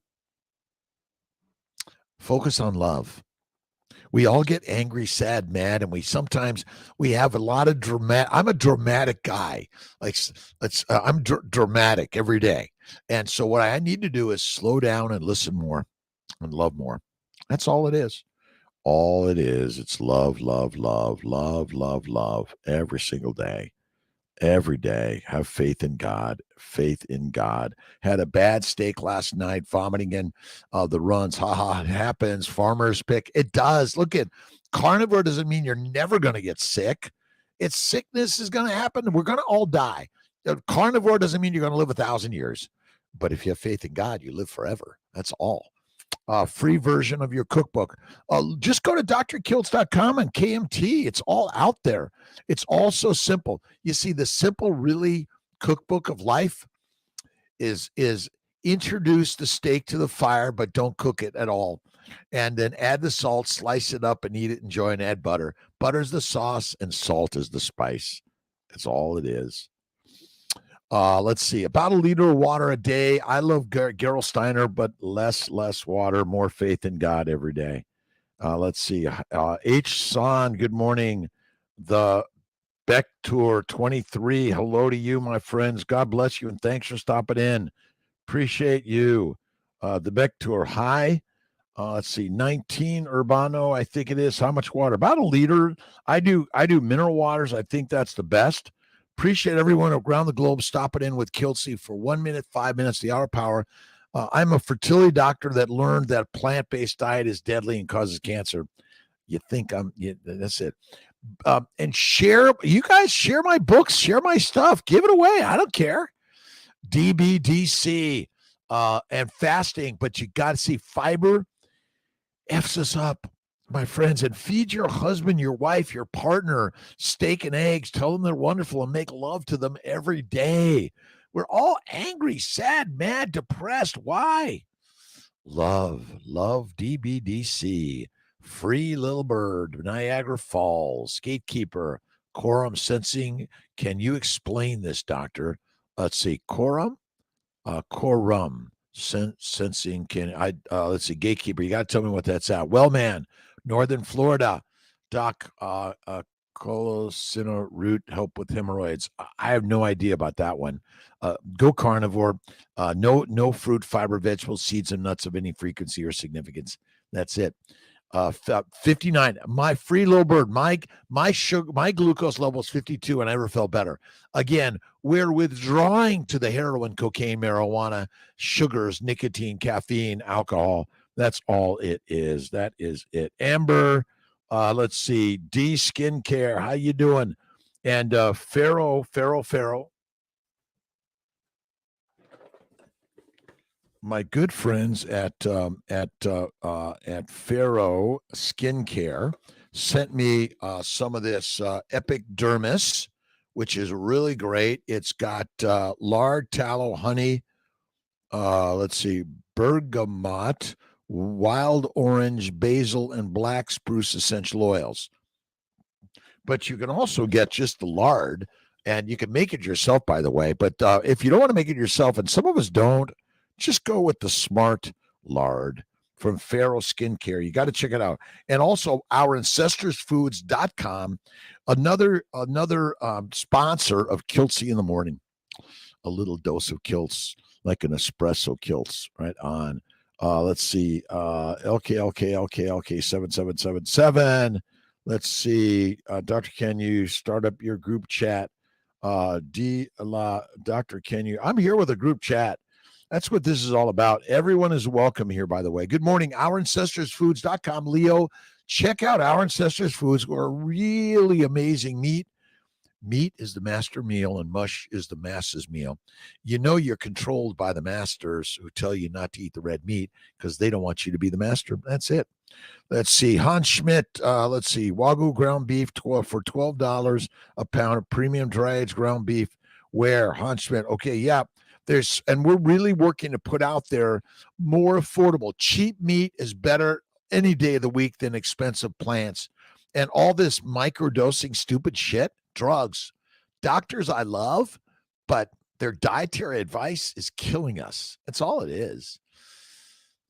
focus on love. We all get angry, sad, mad, and we have a lot of dramatic. I'm a dramatic guy. I'm dramatic every day. And so what I need to do is slow down and listen more and love more. That's all it is. All it is. It's love, love, love, love, love, love every single day. Every day. Have faith in God. Faith in God. Had a bad steak last night, vomiting in the runs. It happens. Farmers pick. It does. Look at carnivore doesn't mean you're never going to get sick. It's sickness is going to happen. We're going to all die. Carnivore doesn't mean you're going to live 1,000 years. But if you have faith in God, you live forever. That's all. Free version of your cookbook. Just go to drkiltz.com and KMT. It's all out there. It's all so simple. You see, the simple, really cookbook of life is introduce the steak to the fire, but don't cook it at all. And then add the salt, slice it up and eat it, enjoy, and add butter. Butter's the sauce and salt is the spice. That's all it is. Let's see, about 1 liter of water a day. I love Gerald Steiner, but less water, more faith in God every day. Let's see. H. San, good morning. The Beck Tour 23. Hello to you, my friends. God bless you, and thanks for stopping in. Appreciate you. The Beck Tour. Hi. Let's see, 19 Urbano, I think it is. How much water? About 1 liter. I do mineral waters. I think that's the best. Appreciate everyone around the globe stopping in with Kiltz for 1 minute, 5 minutes, the hour power. I'm a fertility doctor that learned that plant-based diet is deadly and causes cancer. You think that's it. And you guys share my books, share my stuff, give it away. I don't care. DBDC and fasting, but you got to see fiber F's us up, my friends, and feed your husband, your wife, your partner steak and eggs. Tell them they're wonderful and make love to them every day. We're all angry, sad, mad, depressed. Why? Love DBDC. Free Little Bird, Niagara Falls, Gatekeeper, Quorum Sensing. Can you explain this, doctor? Let's see, Quorum Sensing. Let's see, Gatekeeper. You got to tell me what that's at. Well, man, Northern Florida, Doc, Colosino root help with hemorrhoids. I have no idea about that one. Go carnivore. No fruit, fiber, vegetables, seeds, and nuts of any frequency or significance. That's it. 59. My free little bird, my sugar, my glucose level is 52, and I never felt better. Again, we're withdrawing to the heroin, cocaine, marijuana, sugars, nicotine, caffeine, alcohol. That's all it is. That is it. Amber, let's see. D Skincare, how you doing? And Pharaoh. My good friends at Pharaoh Skincare sent me some of this Epic Dermis, which is really great. It's got lard, tallow, honey. Let's see, bergamot, wild orange, basil, and black spruce essential oils. But you can also get just the lard, and you can make it yourself, by the way. But if you don't want to make it yourself, and some of us don't, just go with the smart lard from Pharaoh Skincare. You got to check it out. And also ourancestorsfoods.com, another sponsor of Kiltzy in the Morning. A little dose of Kiltz, like an espresso Kiltz, right on. Let's see. LK 7777. Let's see. Doctor, can you start up your group chat? Doctor, can you? I'm here with a group chat. That's what this is all about. Everyone is welcome here, by the way. Good morning. OurAncestorsFoods.com. Leo, check out Our Ancestors Foods. We're really amazing meat. Meat is the master meal and mush is the masses meal. You know you're controlled by the masters who tell you not to eat the red meat because they don't want you to be the master. That's it. Let's see. Hans Schmidt, let's see. Wagyu ground beef for $12 a pound of premium dry-aged ground beef. Where? Hans Schmidt. Okay, yeah. And we're really working to put out there more affordable. Cheap meat is better any day of the week than expensive plants. And all this microdosing stupid shit, drugs, doctors I love, but their dietary advice is killing us. That's all it is.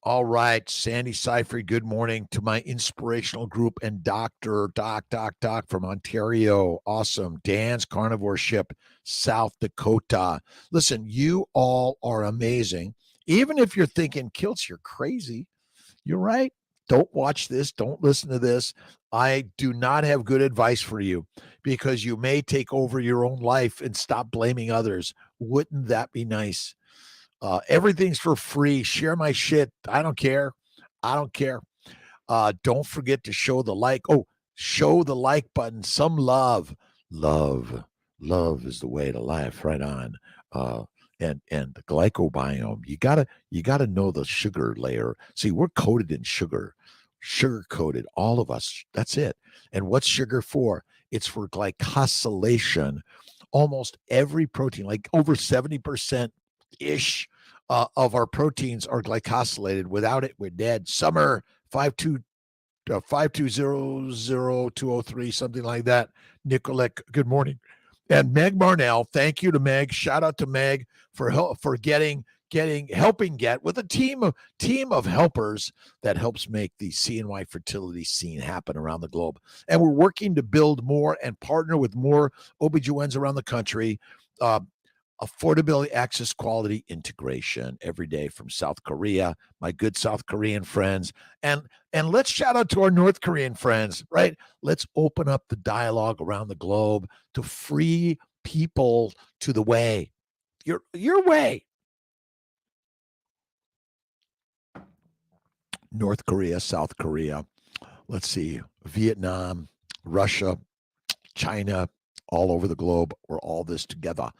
All right, Sandy Seyfried, good morning to my inspirational group and Doc from Ontario. Awesome. Dan's Carnivore Ship, South Dakota. Listen, you all are amazing. Even if you're thinking, Kiltz, you're crazy. You're right. Don't watch this. Don't listen to this. I do not have good advice for you because you may take over your own life and stop blaming others. Wouldn't that be nice? Everything's for free. Share my shit. I don't care. Don't forget to show the like. Oh, show the like button. Some love. Love is the way to life. Right on. And the glycobiome. You gotta know the sugar layer. See, we're coated in sugar coated, all of us. That's it. And what's sugar for? It's for glycosylation. Almost every protein, like over 70% ish of our proteins are glycosylated. Without it, we're dead. Summer 5200203, something like that. Nicolette, good morning. And Meg Marnell, thank you to Meg. Shout out to Meg for helping get with a team of helpers that helps make the CNY fertility scene happen around the globe. And we're working to build more and partner with more OBGYNs around the country. Affordability, access, quality, integration every day from South Korea, my good South Korean friends. And let's shout out to our North Korean friends, right? Let's open up the dialogue around the globe to free people to the way. Your way. North Korea, South Korea, let's see, Vietnam, Russia, China, all over the globe. We're all this together.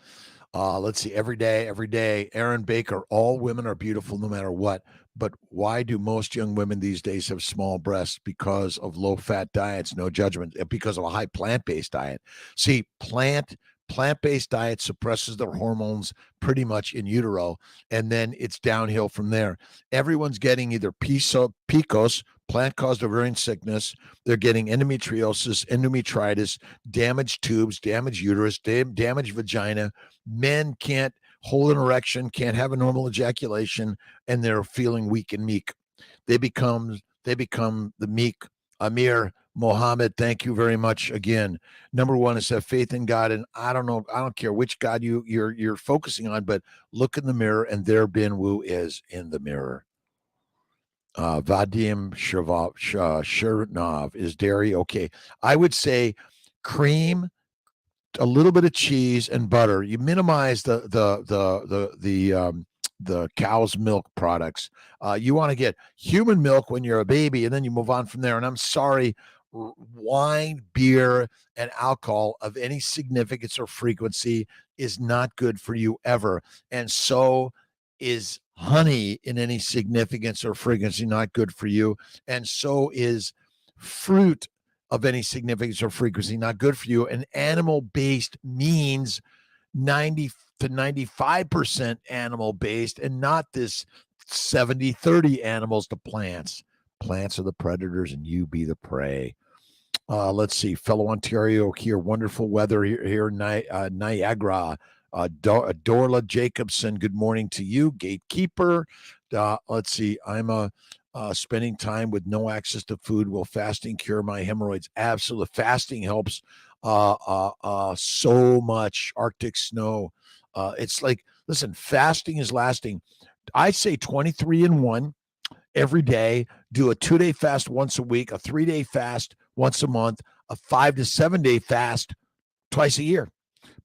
Let's see, every day, Aaron Baker, all women are beautiful no matter what. But why do most young women these days have small breasts? Because of low-fat diets, no judgment, because of a high plant-based diet. See, plant-based diet suppresses their hormones pretty much in utero, and then it's downhill from there. Everyone's getting either PCOS, plant-caused ovarian sickness. They're getting endometriosis, endometritis, damaged tubes, damaged uterus, damaged vagina. Men can't hold an erection, can't have a normal ejaculation, and they're feeling weak and meek. They become the meek. Amir Mohammed, thank you very much again. Number one is have faith in God, and I don't care which God you're focusing on, but look in the mirror, and there Bin Wu is in the mirror. Vadim Shernov, is dairy okay? I would say cream, a little bit of cheese and butter. You minimize the cow's milk products. You want to get human milk when you're a baby, and then you move on from there. And I'm sorry, wine, beer, and alcohol of any significance or frequency is not good for you ever. And so is honey in any significance or frequency not good for you. And so is fruit of any significance or frequency not good for you. And animal based means 90 to 95% animal based, and not this 70-30 animals to plants. Plants are the predators and you be the prey. Let's see, fellow Ontario here. Wonderful weather here in Niagara. Dorla Jacobson, good morning to you. Gatekeeper. Let's see, I'm spending time with no access to food. Will fasting cure my hemorrhoids? Absolutely. Fasting helps so much. Arctic snow. It's like, listen, fasting is lasting. I say 23-1 every day. Do a 2-day fast once a week, a 3-day fast once a month, a 5 to 7 day fast twice a year.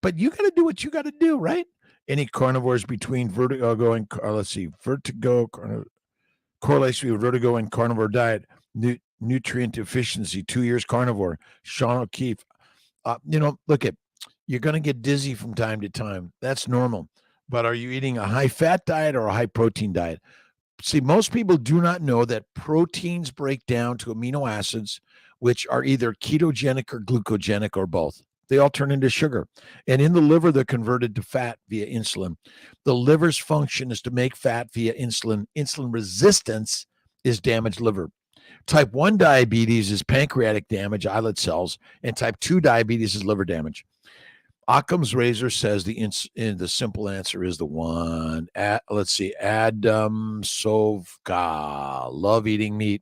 But you got to do what you got to do, right? Any carnivores between vertigo and correlation with vertigo and carnivore diet, nutrient deficiency, 2 years carnivore. Sean O'Keefe. Look at, you're going to get dizzy from time to time. That's normal. But are you eating a high fat diet or a high protein diet? See, most people do not know that proteins break down to amino acids, which are either ketogenic or glucogenic or both. They all turn into sugar. And in the liver, they're converted to fat via insulin. The liver's function is to make fat via insulin. Insulin resistance is damaged liver. Type 1 diabetes is pancreatic damage, islet cells, and type 2 diabetes is liver damage. Occam's razor says the simple answer is the one. Let's see. Adam Sovka. Love eating meat.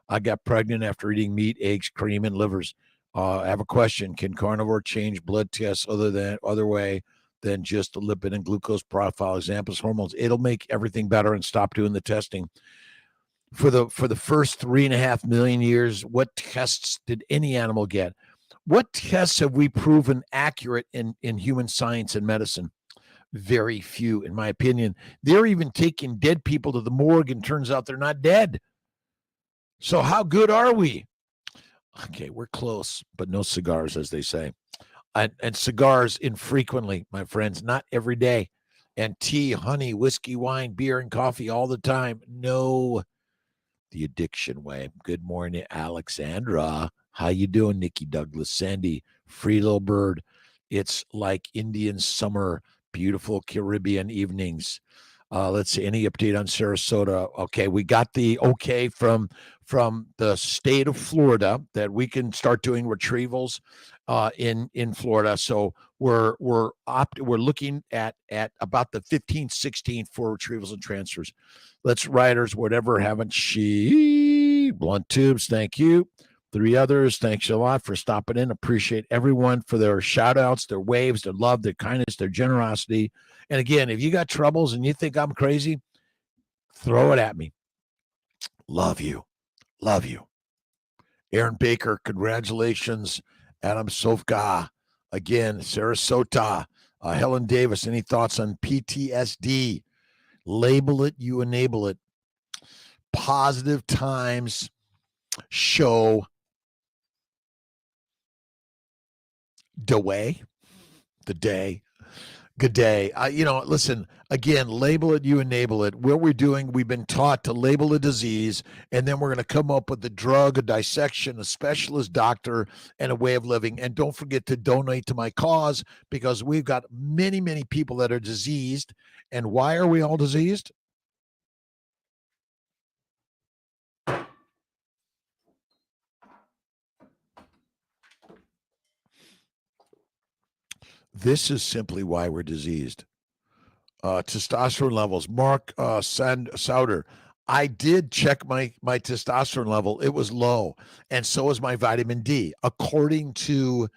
I got pregnant after eating meat, eggs, cream, and livers. I have a question. Can carnivore change blood tests other way than just the lipid and glucose profile? Examples, hormones. It'll make everything better and stop doing the testing. For the first 3.5 million years, what tests did any animal get? What tests have we proven accurate in human science and medicine? Very few, in my opinion. They're even taking dead people to the morgue, and turns out they're not dead. So how good are we? Okay, we're close, but no cigars, as they say. And cigars infrequently, my friends, not every day. And tea, honey, whiskey, wine, beer, and coffee all the time. No. The addiction way. Good morning, Alexandra. How you doing, Nikki Douglas? Sandy, free little bird. It's like Indian summer, beautiful Caribbean evenings. Let's see, any update on Sarasota? Okay, we got the okay from the state of Florida that we can start doing retrievals in Florida. So we're looking at about the 15th, 16th for retrievals and transfers. Let's riders, whatever, haven't she? Blunt tubes, thank you. 3 others, thanks a lot for stopping in. Appreciate everyone for their shout outs, their waves, their love, their kindness, their generosity. And again, if you got troubles and you think I'm crazy, throw it at me. Love you. Love you. Aaron Baker, congratulations. Adam Sofka, again, Sarasota. Helen Davis, any thoughts on PTSD? Label it, you enable it. Positive times show the day. Good day. Listen, again, label it, you enable it. What we're doing, we've been taught to label a disease, and then we're going to come up with a drug, a dissection, a specialist doctor, and a way of living. And don't forget to donate to my cause, because we've got many, many people that are diseased. And why are we all diseased? This is simply why we're diseased. Testosterone levels. Mark Sauter. I did check my testosterone level. It was low. And so is my vitamin D, according to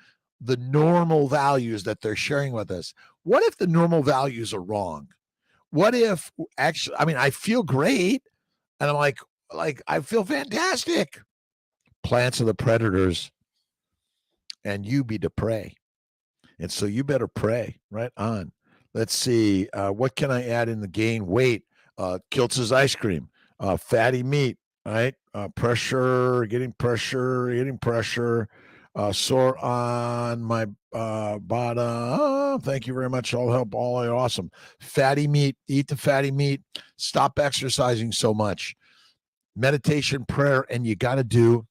the normal values that they're sharing with us. What if the normal values are wrong? What if actually, I feel great. And I'm like, like, I feel fantastic. Plants are the predators, and you be the prey. And so you better pray. Right on. Let's see. What can I add in the gain? Weight. Kiltz's ice cream. Fatty meat. Right. Getting pressure. Sore on my bottom. Oh, thank you very much. All help. All are awesome. Fatty meat. Eat the fatty meat. Stop exercising so much. Meditation, prayer, and you got to do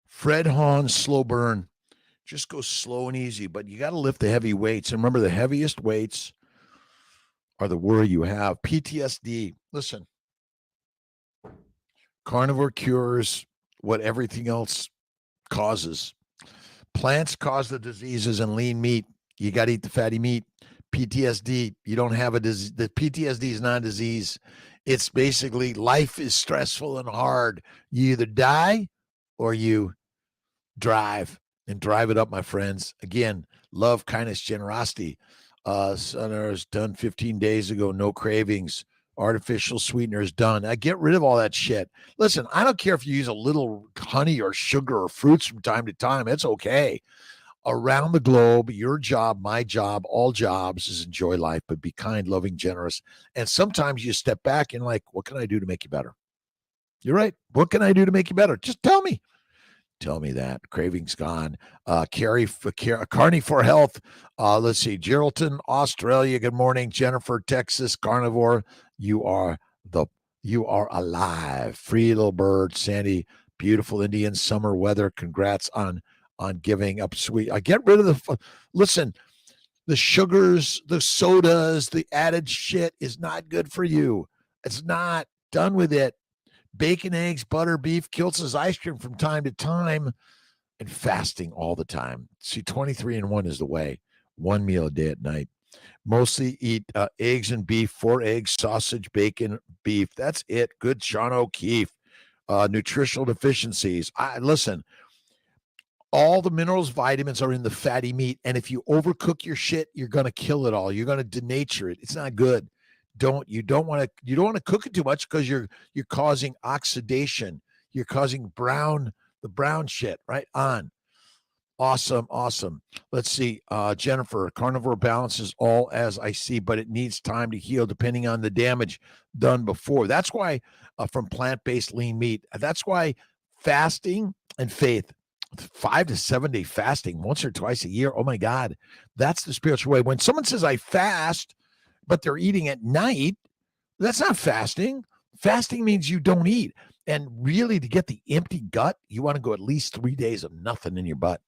Fred Hahn's slow burn. Just go slow and easy, but you got to lift the heavy weights. And remember, the heaviest weights are the worry you have. PTSD. Listen, carnivore cures what everything else causes. Plants cause the diseases, and lean meat. You got to eat the fatty meat. PTSD. You don't have a disease. The PTSD is not a disease. It's basically life is stressful and hard. You either die or you drive. And drive it up, my friends. Again, love, kindness, generosity. Sunner's done 15 days ago. No cravings. Artificial sweeteners done. I get rid of all that shit. Listen, I don't care if you use a little honey or sugar or fruits from time to time. It's okay. Around the globe, your job, my job, all jobs is enjoy life, but be kind, loving, generous. And sometimes you step back and like, what can I do to make you better? You're right. What can I do to make you better? Just tell me. Tell me that. Cravings gone. Carnivore Health. Let's see. Geraldton, Australia. Good morning. Jennifer, Texas. Carnivore. You are alive. Free little bird. Sandy. Beautiful Indian summer weather. Congrats on giving up sweet. I get rid of the. Listen, the sugars, the sodas, the added shit is not good for you. It's not. Done with it. Bacon, eggs, butter, beef, Kiltz's ice cream from time to time, and fasting all the time. See, 23-1 is the way. One meal a day at night. Mostly eat eggs and beef, 4 eggs, sausage, bacon, beef. That's it. Good Sean O'Keefe. Nutritional deficiencies. Listen, all the minerals, vitamins are in the fatty meat. And if you overcook your shit, you're going to kill it all. You're going to denature it. It's not good. You don't want to cook it too much because you're causing oxidation. You're causing the brown shit. Right on. Awesome. Let's see. Jennifer, carnivore balances all as I see, but it needs time to heal depending on the damage done before. That's why from plant-based lean meat, that's why fasting and faith, 5 to 7 day fasting once or twice a year. Oh my God. That's the spiritual way. When someone says I fast, but they're eating at night, that's not fasting. Fasting means you don't eat. And really, to get the empty gut, you want to go at least 3 days of nothing in your butt.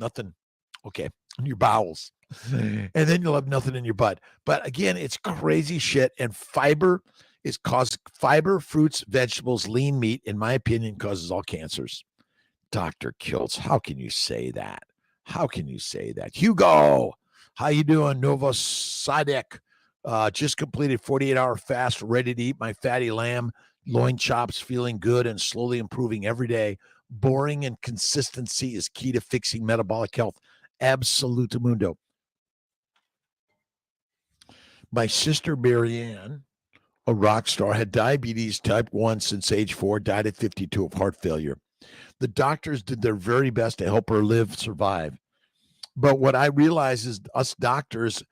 Nothing. Okay. In your bowels. And then you'll have nothing in your butt. But again, it's crazy shit. And fiber, fruits, vegetables, lean meat, in my opinion, causes all cancers. Dr. Kiltz, how can you say that? How can you say that? Hugo, how you doing? Novosadic. Just completed 48-hour fast, ready to eat my fatty lamb, loin chops, feeling good and slowly improving every day. Boring and consistency is key to fixing metabolic health. Absolutamundo. My sister, Marianne, a rock star, had diabetes type 1 since age 4, died at 52 of heart failure. The doctors did their very best to help her survive. But what I realized is us doctors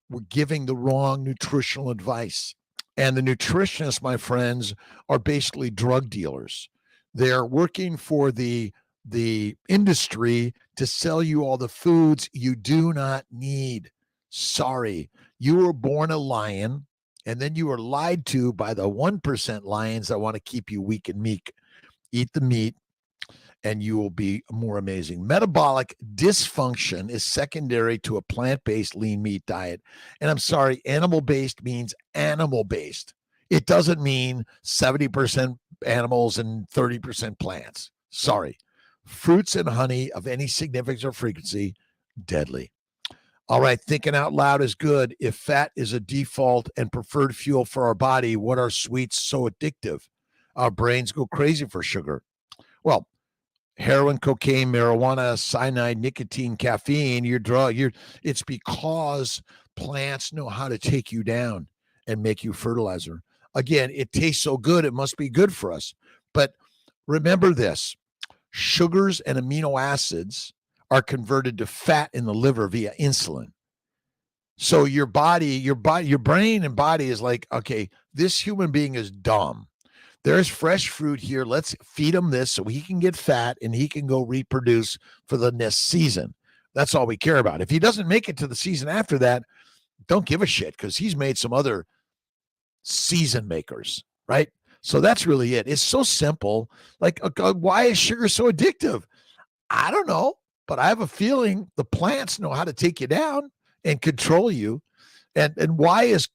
were giving the wrong nutritional advice. And the nutritionists, my friends, are basically drug dealers. They're working for the industry to sell you all the foods you do not need. Sorry, you were born a lion, and then you were lied to by the 1% lions that want to keep you weak and meek. Eat the meat, and you will be more amazing. Metabolic dysfunction is secondary to a plant-based lean meat diet. And I'm sorry, animal-based means animal-based. It doesn't mean 70% animals and 30% plants. Sorry. Fruits and honey of any significance or frequency, deadly. All right, thinking out loud is good. If fat is a default and preferred fuel for our body, what are sweets so addictive? Our brains go crazy for sugar. Well, heroin, cocaine, marijuana, cyanide, nicotine, caffeine, your drug, it's because plants know how to take you down and make you fertilizer. again, it tastes so good, it must be good for us. But remember this, sugars and amino acids are converted to fat in the liver via insulin. So your brain and body is like, okay, this human being is dumb. There's fresh fruit here. Let's feed him this so he can get fat and he can go reproduce for the next season. That's all we care about. If he doesn't make it to the season after that, don't give a shit, because he's made some other season makers, right? So that's really it. It's so simple. Like, why is sugar so addictive? I don't know, but I have a feeling the plants know how to take you down and control you. And why is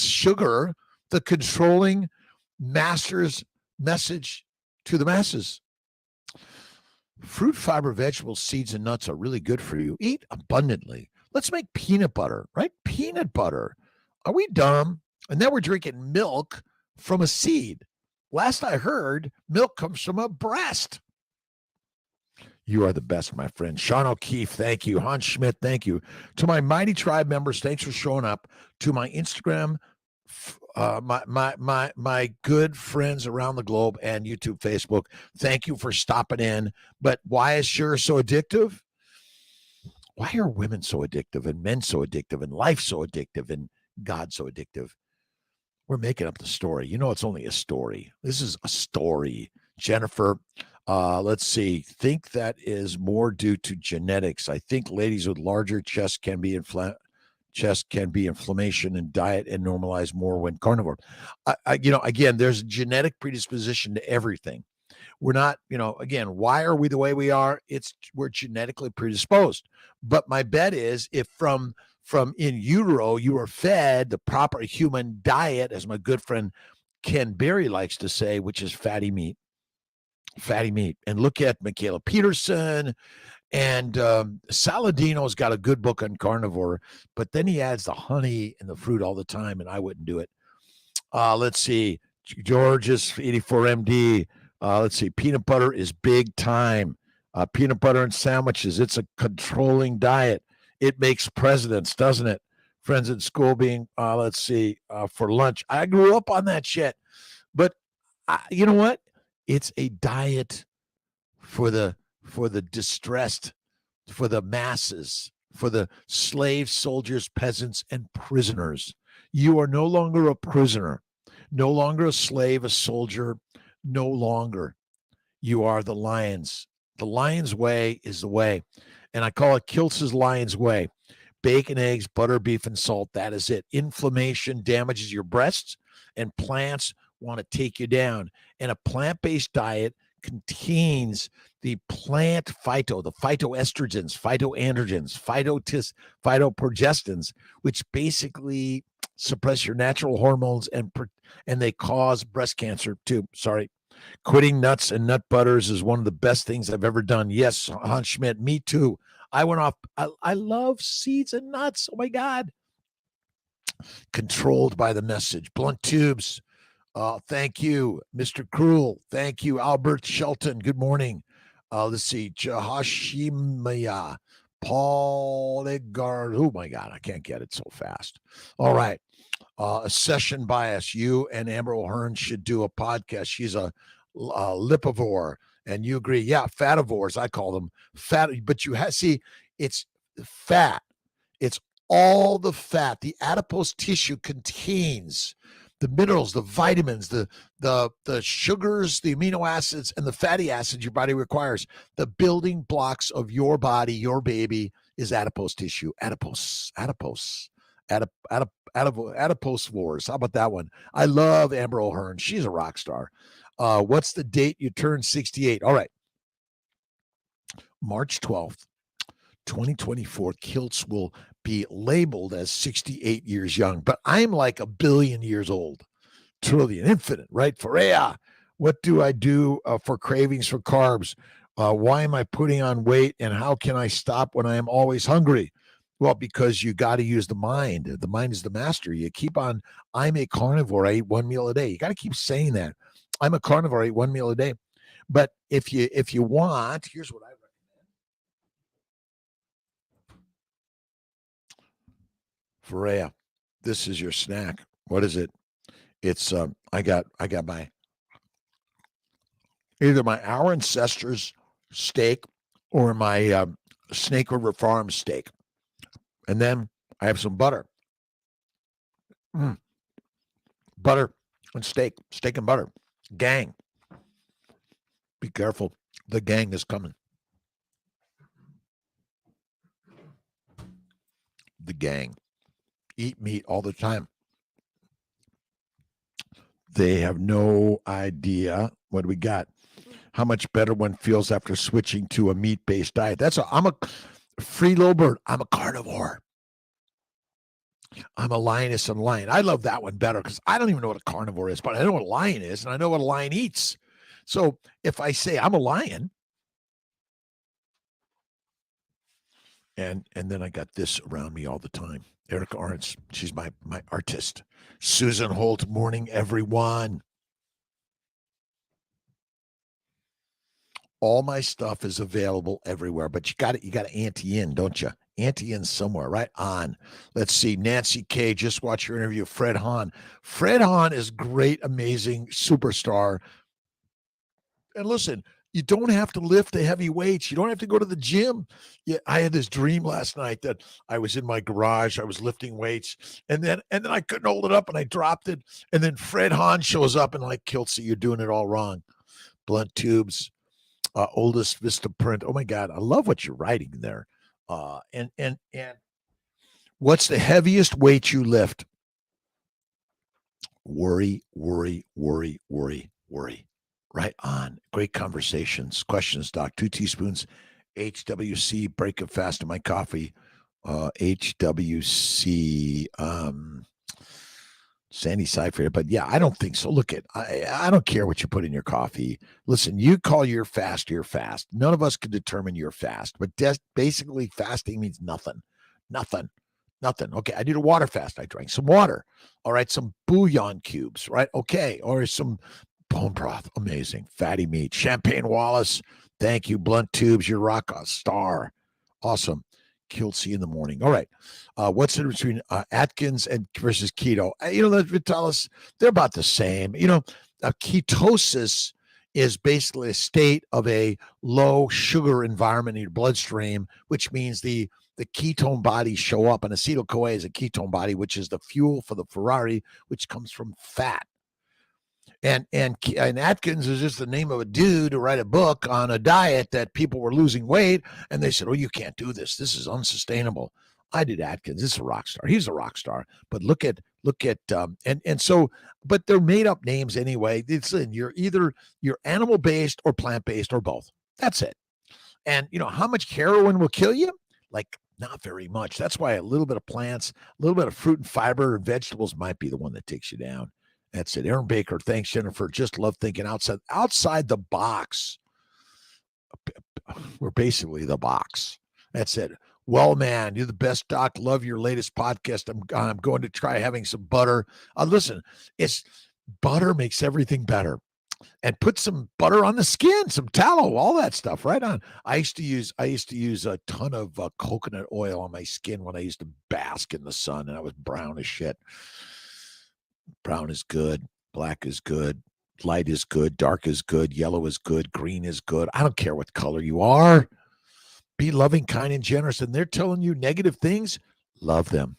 sugar the controlling master's message to the masses? Fruit, fiber, vegetables, seeds, and nuts are really good for you. Eat abundantly. Let's make peanut butter, right? Peanut butter. Are we dumb? And then we're drinking milk from a seed. Last I heard, milk comes from a breast. You are the best, my friend. Sean O'Keefe, thank you. Hans Schmidt, thank you. To my Mighty Tribe members, thanks for showing up. To my Instagram, my good friends around the globe, and YouTube, Facebook, thank you for stopping in. But why is sugar so addictive? Why are women so addictive, and men so addictive, and life so addictive, and God so addictive? We're making up the story. You know, it's only a story. This is a story. Jennifer, let's see. Think that is more due to genetics. I think ladies with larger chests can be inflammation and diet and normalize more when carnivore. Again, there's genetic predisposition to everything. We're not, again, why are we the way we are? We're genetically predisposed. But my bet is, if from in utero you are fed the proper human diet, as my good friend Ken Berry likes to say, which is fatty meat. And look at Michaela Peterson, and Saladino's got a good book on carnivore, but then he adds the honey and the fruit all the time, and I wouldn't do it. Let's see. George's 84MD. Let's see. Peanut butter is big time. Peanut butter and sandwiches. It's a controlling diet. It makes presidents, doesn't it? Friends at school being, for lunch. I grew up on that shit. But you know what? It's a diet for the distressed, for the masses, for the slaves, soldiers, peasants, and prisoners. You are no longer a prisoner, no longer a slave, a soldier, no longer. You are the lions. The lion's way is the way. And I call it Kiltz's lion's way. Bacon, eggs, butter, beef, and salt. That is it. Inflammation damages your breasts, and plants want to take you down. And a plant-based diet contains the plant the phytoestrogens, phytoandrogens, phytoprogestins, which basically suppress your natural hormones, and they cause breast cancer too. Sorry. Quitting nuts and nut butters is one of the best things I've ever done. Yes, Hans Schmidt, me too. I went off. I love seeds and nuts. Oh my God. Controlled by the message. Blunt tubes. Thank you, Mr. Cruel. Thank you, Albert Shelton. Good morning. Let's see. Jahashimaya. Paul Edgar. Oh my God, I can't get it so fast. All right. A session bias. You and Amber O'Hearn should do a podcast. She's a lipivore, and you agree. Yeah, fativores, I call them. Fat, but see, it's fat. It's all the fat. The adipose tissue contains the minerals, the vitamins, the sugars, the amino acids, and the fatty acids your body requires. The building blocks of your body, your baby, is adipose tissue. Adipose wars. How about that one? I love Amber O'Hearn. She's a rock star. What's the date you turn 68? All right. March 12th, 2024, Kiltz will be labeled as 68 years young, but I'm like 1 billion years old. Trillion, infinite, right? Freya, what do I do for cravings for carbs? Why am I putting on weight, and how can I stop when I am always hungry? Well, because you got to use the mind. The mind is the master. You keep on, I'm a carnivore. I eat 1 meal a day. You got to keep saying that. I'm a carnivore. I eat 1 meal a day. But if you want, here's what I recommend. Freya, this is your snack. What is it? It's I got my either my Our Ancestors steak or my Snake River Farm steak, and then I have some butter. Butter and steak and butter. Gang, be careful. The gang is coming. The gang eat meat all the time. They have no idea what we got. How much better one feels after switching to a meat-based diet. I'm a freeloader. I'm a carnivore. I'm a lioness and lion. I love that one better because I don't even know what a carnivore is, but I know what a lion is, and I know what a lion eats. So if I say I'm a lion, and then I got this around me all the time. Erica Arntz, she's my artist. Susan Holt, morning, everyone. All my stuff is available everywhere, but you got to ante in, don't you? Ante in somewhere, right on. Let's see. Nancy K, just watch your interview. Fred Hahn. Fred Hahn is great, amazing, superstar. And listen, you don't have to lift the heavy weights. You don't have to go to the gym. Yeah, I had this dream last night that I was in my garage. I was lifting weights, and then I couldn't hold it up, and I dropped it. And then Fred Hahn shows up and like, Kiltz, you're doing it all wrong. Blunt tubes. Oldest Vista print. Oh my God, I love what you're writing there. And what's the heaviest weight you lift? Worry. Right on. Great conversations. Questions, Doc. 2 teaspoons. HWC. Break it fast in my coffee. HWC. Sandy Seifert, but yeah, I don't think so. Look at I don't care what you put in your coffee. Listen, you call your fast your fast. None of us can determine your fast, but basically fasting means nothing. Okay, I did a water fast. I drank some water. All right, some bouillon cubes, right? Okay, or some bone broth. Amazing. Fatty meat. Champagne Wallace. Thank you. Blunt tubes. You're rock star. Awesome. Kiltz in the morning. All right. What's the difference between Atkins and versus keto? Vitalis, they're about the same. Ketosis is basically a state of a low sugar environment in your bloodstream, which means the ketone bodies show up, and acetyl-CoA is a ketone body, which is the fuel for the Ferrari, which comes from fat. And Atkins is just the name of a dude to write a book on a diet that people were losing weight, and they said, "Oh, you can't do this. This is unsustainable." I did Atkins. This is a rock star. He's a rock star. But look at but they're made up names anyway. You're either animal based or plant based or both. That's it. And how much heroin will kill you? Like not very much. That's why a little bit of plants, a little bit of fruit and fiber and vegetables might be the one that takes you down. That's it. Aaron Baker, thanks, Jennifer. Just love thinking outside the box. We're basically the box. That's it. Well, man, you're the best, Doc. Love your latest podcast. I'm going to try having some butter. Listen, it's butter makes everything better. And put some butter on the skin, some tallow, all that stuff. Right on. I used to use a ton of coconut oil on my skin when I used to bask in the sun, and I was brown as shit. Brown is good. Black is good. Light is good. Dark is good. Yellow is good. Green is good. I don't care what color you are. Be loving, kind, and generous. And they're telling you negative things. Love them.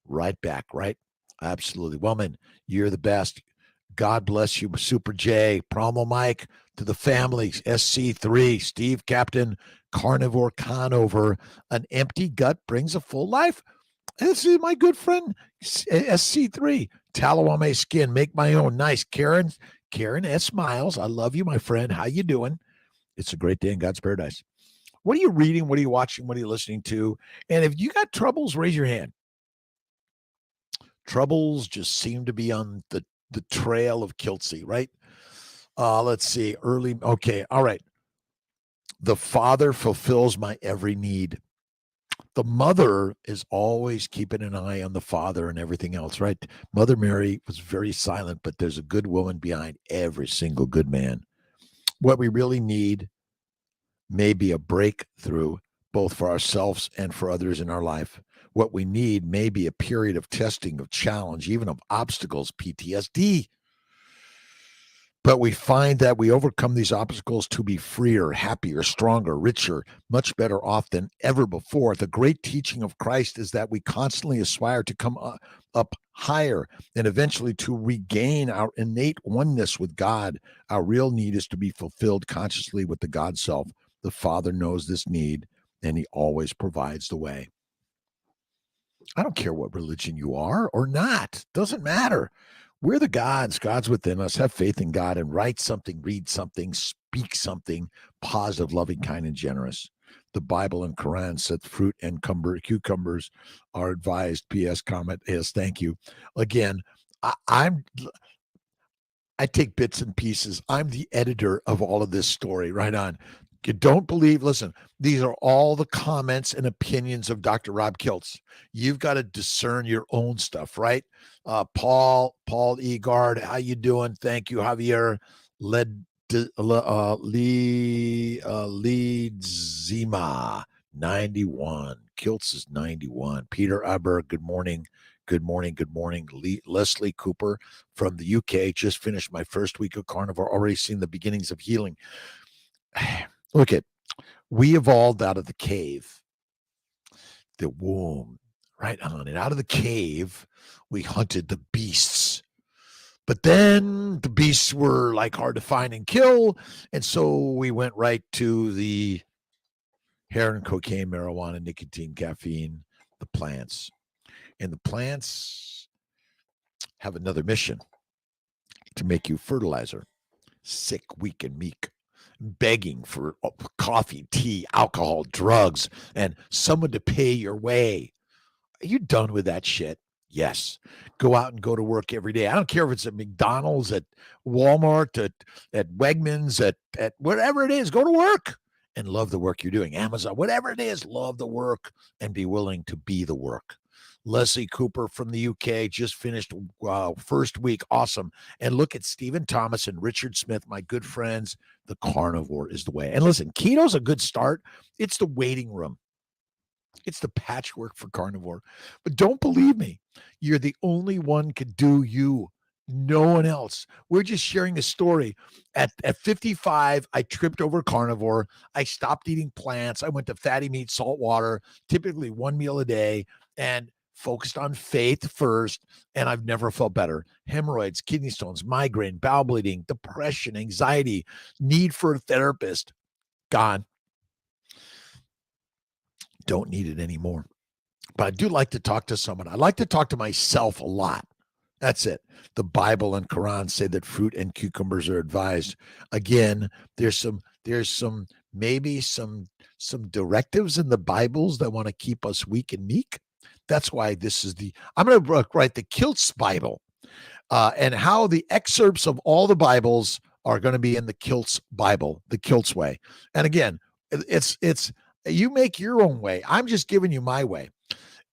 Right back, right? Absolutely. Woman, you're the best. God bless you, Super J. Promo Mike, to the families. SC3, Steve Captain, Carnivore Conover. An empty gut brings a full life. This is my good friend, SC3. Tallow on my skin, make my own. Nice. Karen S. Smiles. I love you, my friend. How you doing? It's a great day in God's paradise. What are you reading? What are you watching? What are you listening to? And if you got troubles, raise your hand. Troubles just seem to be on the trail of Kiltz, right? Let's see. Okay. All right. The Father fulfills my every need. The mother is always keeping an eye on the father and everything else, right? Mother Mary was very silent, but there's a good woman behind every single good man. What we really need may be a breakthrough, both for ourselves and for others in our life. What we need may be a period of testing, of challenge, even of obstacles, PTSD. But we find that we overcome these obstacles to be freer, happier, stronger, richer, much better off than ever before. The great teaching of Christ is that we constantly aspire to come up higher and eventually to regain our innate oneness with God. Our real need is to be fulfilled consciously with the God self. The Father knows this need, and he always provides the way. I don't care what religion you are or not. Doesn't matter. We're the gods. God's within us. Have faith in God and write something, read something, speak something positive, loving, kind, and generous. The Bible and Quran said fruit and cucumbers are advised. P.S. comment is thank you. Again, I take bits and pieces. I'm the editor of all of this story. Right on. You don't believe, listen, these are all the comments and opinions of Dr. Rob Kiltz. You've got to discern your own stuff, right? Paul Egard, how you doing? Thank you, Javier. Leadzima, 91. Kiltz is 91. Peter Aber, good morning. Good morning. Good morning. Leslie Cooper from the UK. Just finished my first week of carnivore. Already seen the beginnings of healing. Look at, we evolved out of the cave, the womb, right on. And out of the cave, we hunted the beasts. But then the beasts were like hard to find and kill. And so we went right to the heroin, cocaine, marijuana, nicotine, caffeine, the plants. And the plants have another mission: to make you fertilizer, sick, weak, and meek, begging for coffee, tea, alcohol, drugs, and someone to pay your way. Are you done with that shit? Yes. Go out and go to work every day. I don't care if it's at McDonald's, at Walmart, at Wegmans, at whatever it is. Go to work and love the work you're doing. Amazon, whatever it is, love the work and be willing to be the work. Leslie Cooper from the UK just finished first week. Awesome. And look at Stephen Thomas and Richard Smith, my good friends. The carnivore is the way. And listen, keto's a good start. It's the waiting room. It's the patchwork for carnivore. But don't believe me. You're the only one can do you. No one else. We're just sharing a story. At 55, I tripped over carnivore. I stopped eating plants. I went to fatty meat, salt water, typically one meal a day, and focused on faith first. And I've never felt better. Hemorrhoids, kidney stones, migraine, bowel bleeding, depression, anxiety, need for a therapist, gone. Don't need it anymore. But I do like to talk to someone. I like to talk to myself a lot. That's it. The Bible and Quran say that fruit and cucumbers are advised. Again, there's some maybe some directives in the Bibles that want to keep us weak and meek. That's why this is I'm going to write the Kiltz Bible, and how the excerpts of all the Bibles are going to be in the Kiltz Bible, the Kiltz way. And again, it's you make your own way. I'm just giving you my way.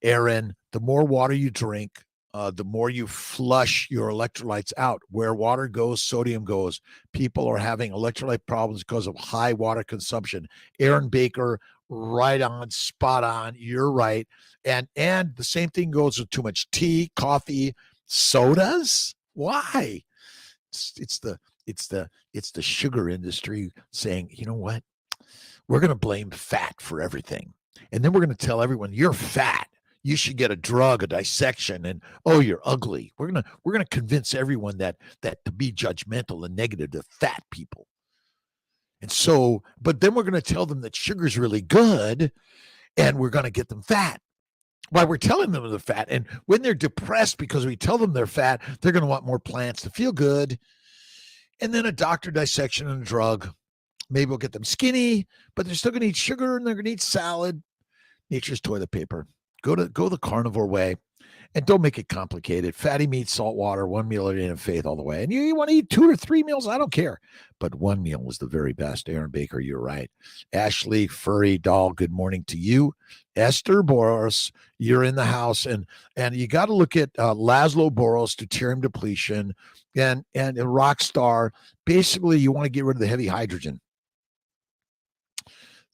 Aaron, the more water you drink, the more you flush your electrolytes out. Where water goes, sodium goes. People are having electrolyte problems because of high water consumption. Aaron Baker, right on, spot on. You're right. And the same thing goes with too much tea, coffee, sodas. Why? It's the sugar industry saying, you know what? We're going to blame fat for everything. And then we're going to tell everyone you're fat. You should get a drug, a dissection, and oh, you're ugly. We're gonna convince everyone that to be judgmental and negative to fat people. And so, but then we're gonna tell them that sugar's really good, and we're gonna get them fat. While we're telling them they're fat, and when they're depressed because we tell them they're fat, they're gonna want more plants to feel good, and then a doctor dissection and a drug. Maybe we'll get them skinny, but they're still gonna eat sugar and they're gonna eat salad. Nature's toilet paper. Go the carnivore way, and don't make it complicated. Fatty meat, salt water, one meal a day, and faith all the way. And you want to eat 2 or 3 meals, I don't care. But one meal was the very best. Aaron Baker, you're right. Ashley, Furry Doll, good morning to you. Esther Boros, you're in the house. And you got to look at Laszlo Boros, deuterium depletion, and a Rockstar. Basically, you want to get rid of the heavy hydrogen,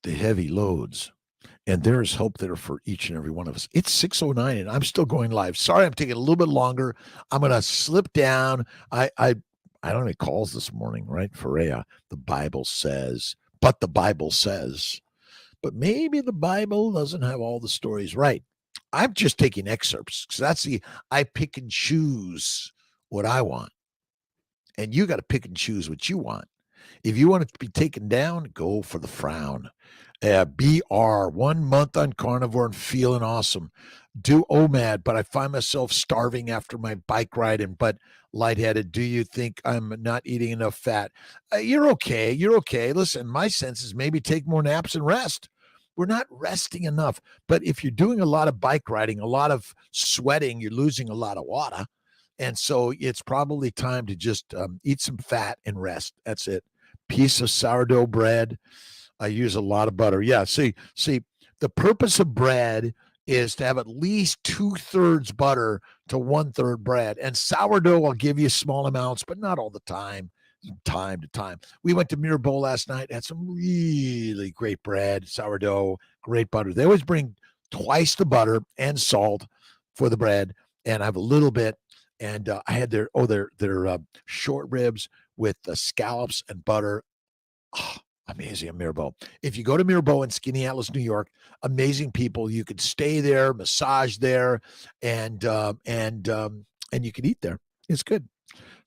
the heavy loads. And there is hope there for each and every one of us. It's 6:09 and I'm still going live. Sorry, I'm taking a little bit longer. I'm going to slip down. I don't have any calls this morning, right? Ferreira, the Bible says, but the Bible says, but maybe the Bible doesn't have all the stories right. I'm just taking excerpts. So I pick and choose what I want. And you got to pick and choose what you want. If you want it to be taken down, go for the frown. BR, 1 month on carnivore and feeling awesome. Do OMAD, but I find myself starving after my bike ride but lightheaded. Do you think I'm not eating enough fat? You're okay. You're okay. Listen, my sense is maybe take more naps and rest. We're not resting enough. But if you're doing a lot of bike riding, a lot of sweating, you're losing a lot of water. And so it's probably time to just eat some fat and rest. That's it. Piece of sourdough bread. I use a lot of butter. Yeah, see, the purpose of bread is to have at least 2/3 butter to 1/3 bread. And sourdough will give you small amounts, but not all the time, time to time. We went to Mirabeau last night, had some really great bread, sourdough, great butter. They always bring twice the butter and salt for the bread, and I have a little bit. And I had their short ribs with scallops and butter. Oh, amazing at Mirabeau. If you go to Mirabeau in Skinny Atlas, New York, amazing people. You could stay there, massage there, and you can eat there. It's good.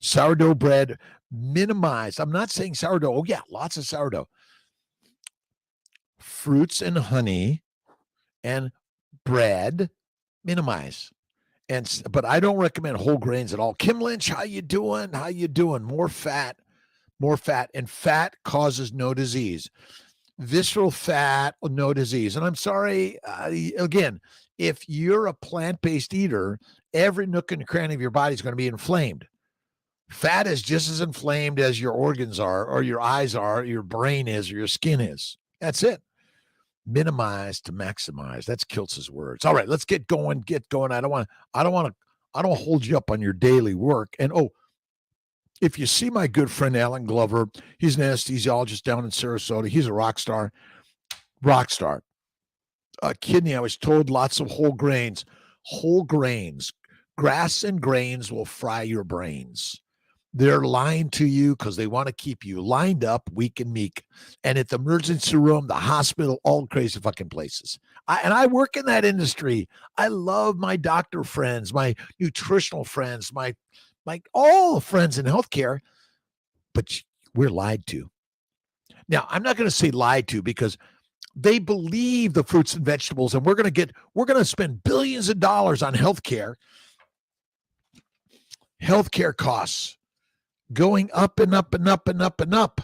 Sourdough bread, minimized. I'm not saying sourdough. Oh yeah, lots of sourdough. Fruits and honey and bread, minimize. But I don't recommend whole grains at all. Kim Lynch, how you doing? How you doing? More fat. And fat causes no disease. Visceral fat, no disease. And I'm sorry, again, if you're a plant-based eater, every nook and cranny of your body is going to be inflamed. Fat is just as inflamed as your organs are, or your eyes are, or your brain is, or your skin is. That's it. Minimize to maximize. That's Kiltz's words. All right, let's get going. I don't want to hold you up on your daily work. And if you see my good friend Alan Glover, he's an anesthesiologist down in Sarasota. He's a rock star. Kidney, I was told lots of whole grains. Grass and grains will fry your brains. They're lying to you because they want to keep you lined up, weak and meek. And at the emergency room, the hospital, all crazy fucking places. I work in that industry. I love my doctor friends, my nutritional friends, my all friends in healthcare, but we're lied to. Now, I'm not going to say lied to because they believe the fruits and vegetables, and we're going to spend billions of dollars on healthcare costs going up and up and up and up and up.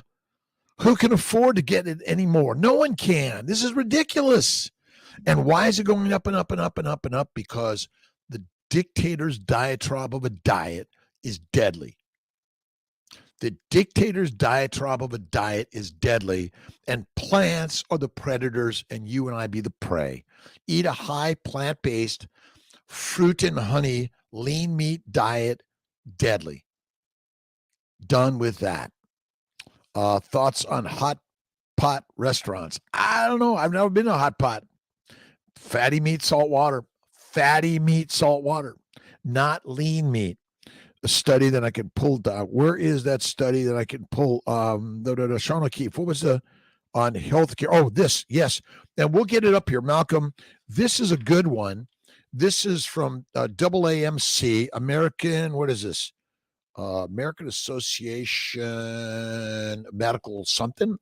Who can afford to get it anymore? No one can. This is ridiculous. And why is it going up and up and up and up and up? Because the dictator's diatribe of a diet is deadly. The dictator's diatribe of a diet is deadly, and plants are the predators, and you and I be the prey. Eat a high plant-based, fruit and honey, lean meat diet, deadly. Done with that. Thoughts on hot pot restaurants? I don't know. I've never been to a hot pot. Fatty meat, salt water. Not lean meat. A study that I can pull down. Where is that study that I can pull? Sean O'Keefe. What was on healthcare? Oh, this, yes. And we'll get it up here, Malcolm. This is a good one. This is from AAMC, American, what is this? American Association Medical something.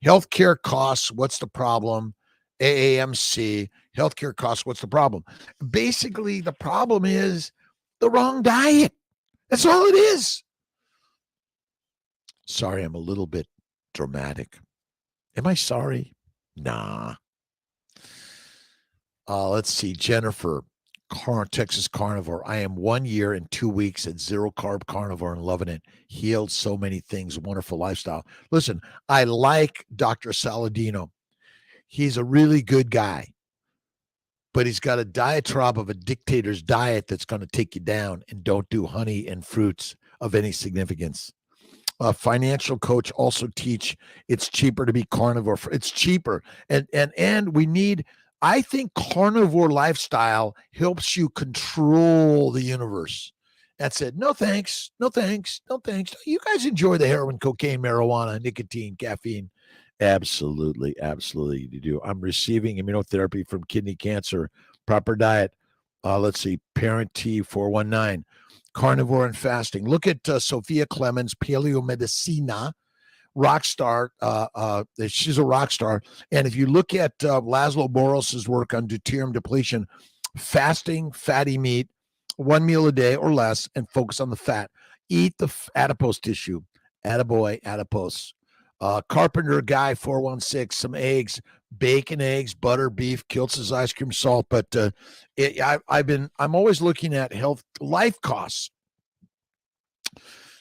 Healthcare costs, what's the problem? AAMC, healthcare costs, what's the problem? Basically, the problem is the wrong diet. That's all it is. Sorry, I'm a little bit dramatic. Am I sorry? Nah. Let's see. Jennifer, Texas Carnivore. I am 1 year and 2 weeks at zero carb carnivore and loving it. Healed so many things. Wonderful lifestyle. Listen, I like Dr. Saladino. He's a really good guy, but he's got a diatribe of a dictator's diet that's going to take you down, and don't do honey and fruits of any significance. financial coach, also teach it's cheaper to be carnivore. It's cheaper. And we need, I think carnivore lifestyle helps you control the universe. That's it. No thanks. No thanks. No thanks. You guys enjoy the heroin, cocaine, marijuana, nicotine, caffeine. Absolutely. Absolutely. You do. I'm receiving immunotherapy from kidney cancer. Proper diet. Let's see. Parent T 419. Carnivore and fasting. Look at Sophia Clemens, Paleomedicina, rock star. She's a rock star. And if you look at Laszlo Boros's work on deuterium depletion, fasting, fatty meat, one meal a day or less, and focus on the fat. Eat the adipose tissue. Attaboy, adipose. Carpenter Guy 416, some eggs, bacon, eggs, butter, beef, Kiltz's ice cream, salt. But I'm always looking at health, life costs.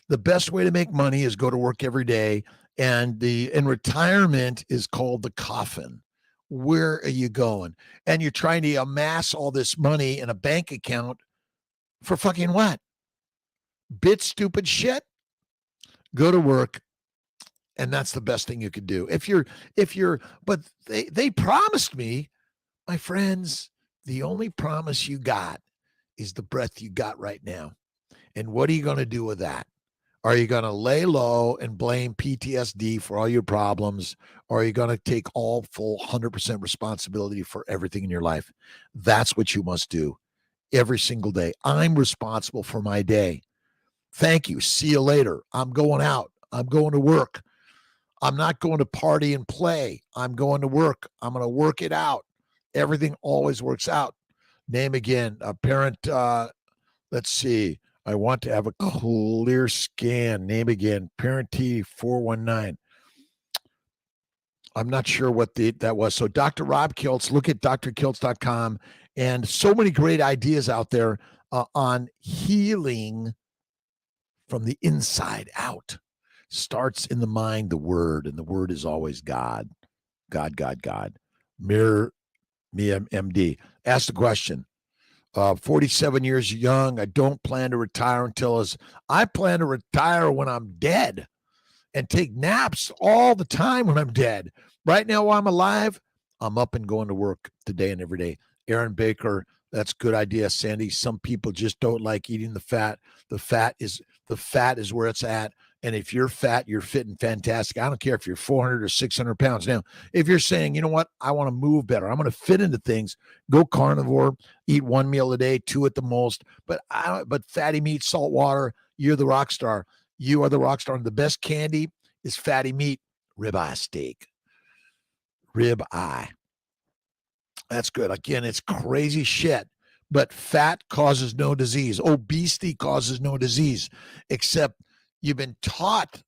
The best way to make money is go to work every day, and in retirement is called the coffin. Where are you going? And you're trying to amass all this money in a bank account for fucking what? Bit stupid shit. Go to work. And that's the best thing you could do. But they promised me, my friends, the only promise you got is the breath you got right now. And what are you going to do with that? Are you going to lay low and blame PTSD for all your problems? Or are you going to take all full 100% responsibility for everything in your life? That's what you must do every single day. I'm responsible for my day. Thank you. See you later. I'm going out. I'm going to work. I'm not going to party and play. I'm going to work. I'm going to work it out. Everything always works out. Name again. A parent, let's see. I want to have a clear scan. Name again. Parent T 419. I'm not sure what that was. So Dr. Rob Kiltz, look at drkiltz.com, and so many great ideas out there on healing from the inside out. Starts in the mind, the word, and the word is always God. God, God, God. Mirror me, MD. Ask the question. 47 years young. I don't plan to retire I plan to retire when I'm dead and take naps all the time when I'm dead. Right now, while I'm alive, I'm up and going to work today and every day. Aaron Baker, that's a good idea, Sandy. Some people just don't like eating the fat. The fat is where it's at. And if you're fat, you're fit and fantastic. I don't care if you're 400 or 600 pounds. Now, if you're saying, you know what, I want to move better, I'm going to fit into things, go carnivore, eat one meal a day, 2 at the most. But fatty meat, salt water, you're the rock star. You are the rock star. And the best candy is fatty meat, ribeye steak. Ribeye. That's good. Again, it's crazy shit. But fat causes no disease. Obesity causes no disease, except you've been taught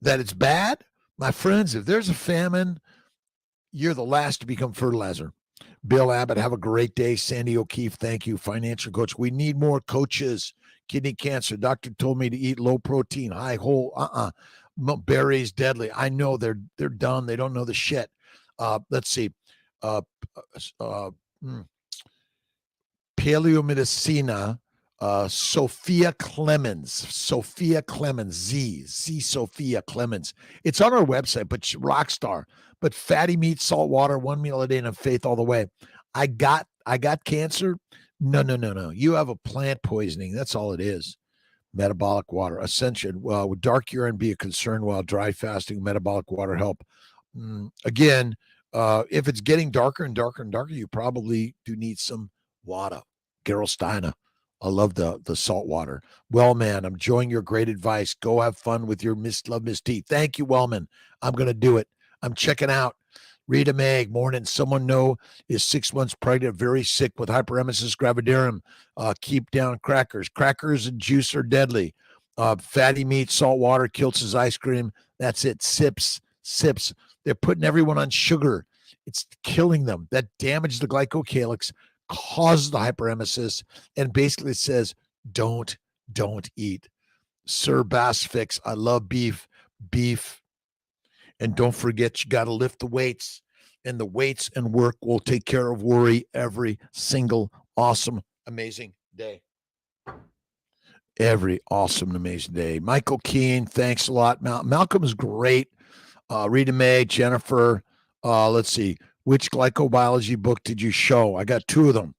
that it's bad. My friends, if there's a famine, you're the last to become fertilizer. Bill Abbott, have a great day. Sandy O'Keefe, thank you. Financial coach. We need more coaches. Kidney cancer. Doctor told me to eat low protein, high whole. Berries, deadly. I know they're done. They don't know the shit. Let's see. Paleomedicina. Sophia Clemens, Z Sophia Clemens. It's on our website, but rock star. But fatty meat, salt water, one meal a day, and faith all the way. I got cancer. No. You have a plant poisoning. That's all it is. Metabolic water, ascension. Well, would dark urine be a concern while dry fasting? Metabolic water help. Again, if it's getting darker and darker and darker, you probably do need some water. Gerolsteiner. I love the salt water. Wellman, I'm enjoying your great advice. Go have fun with your Miss T. Thank you, Wellman. I'm going to do it. I'm checking out. Rita Meg, morning. Someone know is 6 months pregnant, very sick with hyperemesis gravidarum. Keep down crackers. Crackers and juice are deadly. Fatty meat, salt water, Kiltz's ice cream. That's it. Sips. They're putting everyone on sugar. It's killing them. That damages the glycocalyx, causes the hyperemesis, and basically says, don't eat. Sir Bass Fix, I love beef. And don't forget, you got to lift the weights, and the weights and work will take care of worry every single awesome, amazing day. every awesome and amazing day. Michael Keene, thanks a lot. Malcolm is great. Rita Mae, Jennifer. Let's see. Which glycobiology book did you show? I got two of them.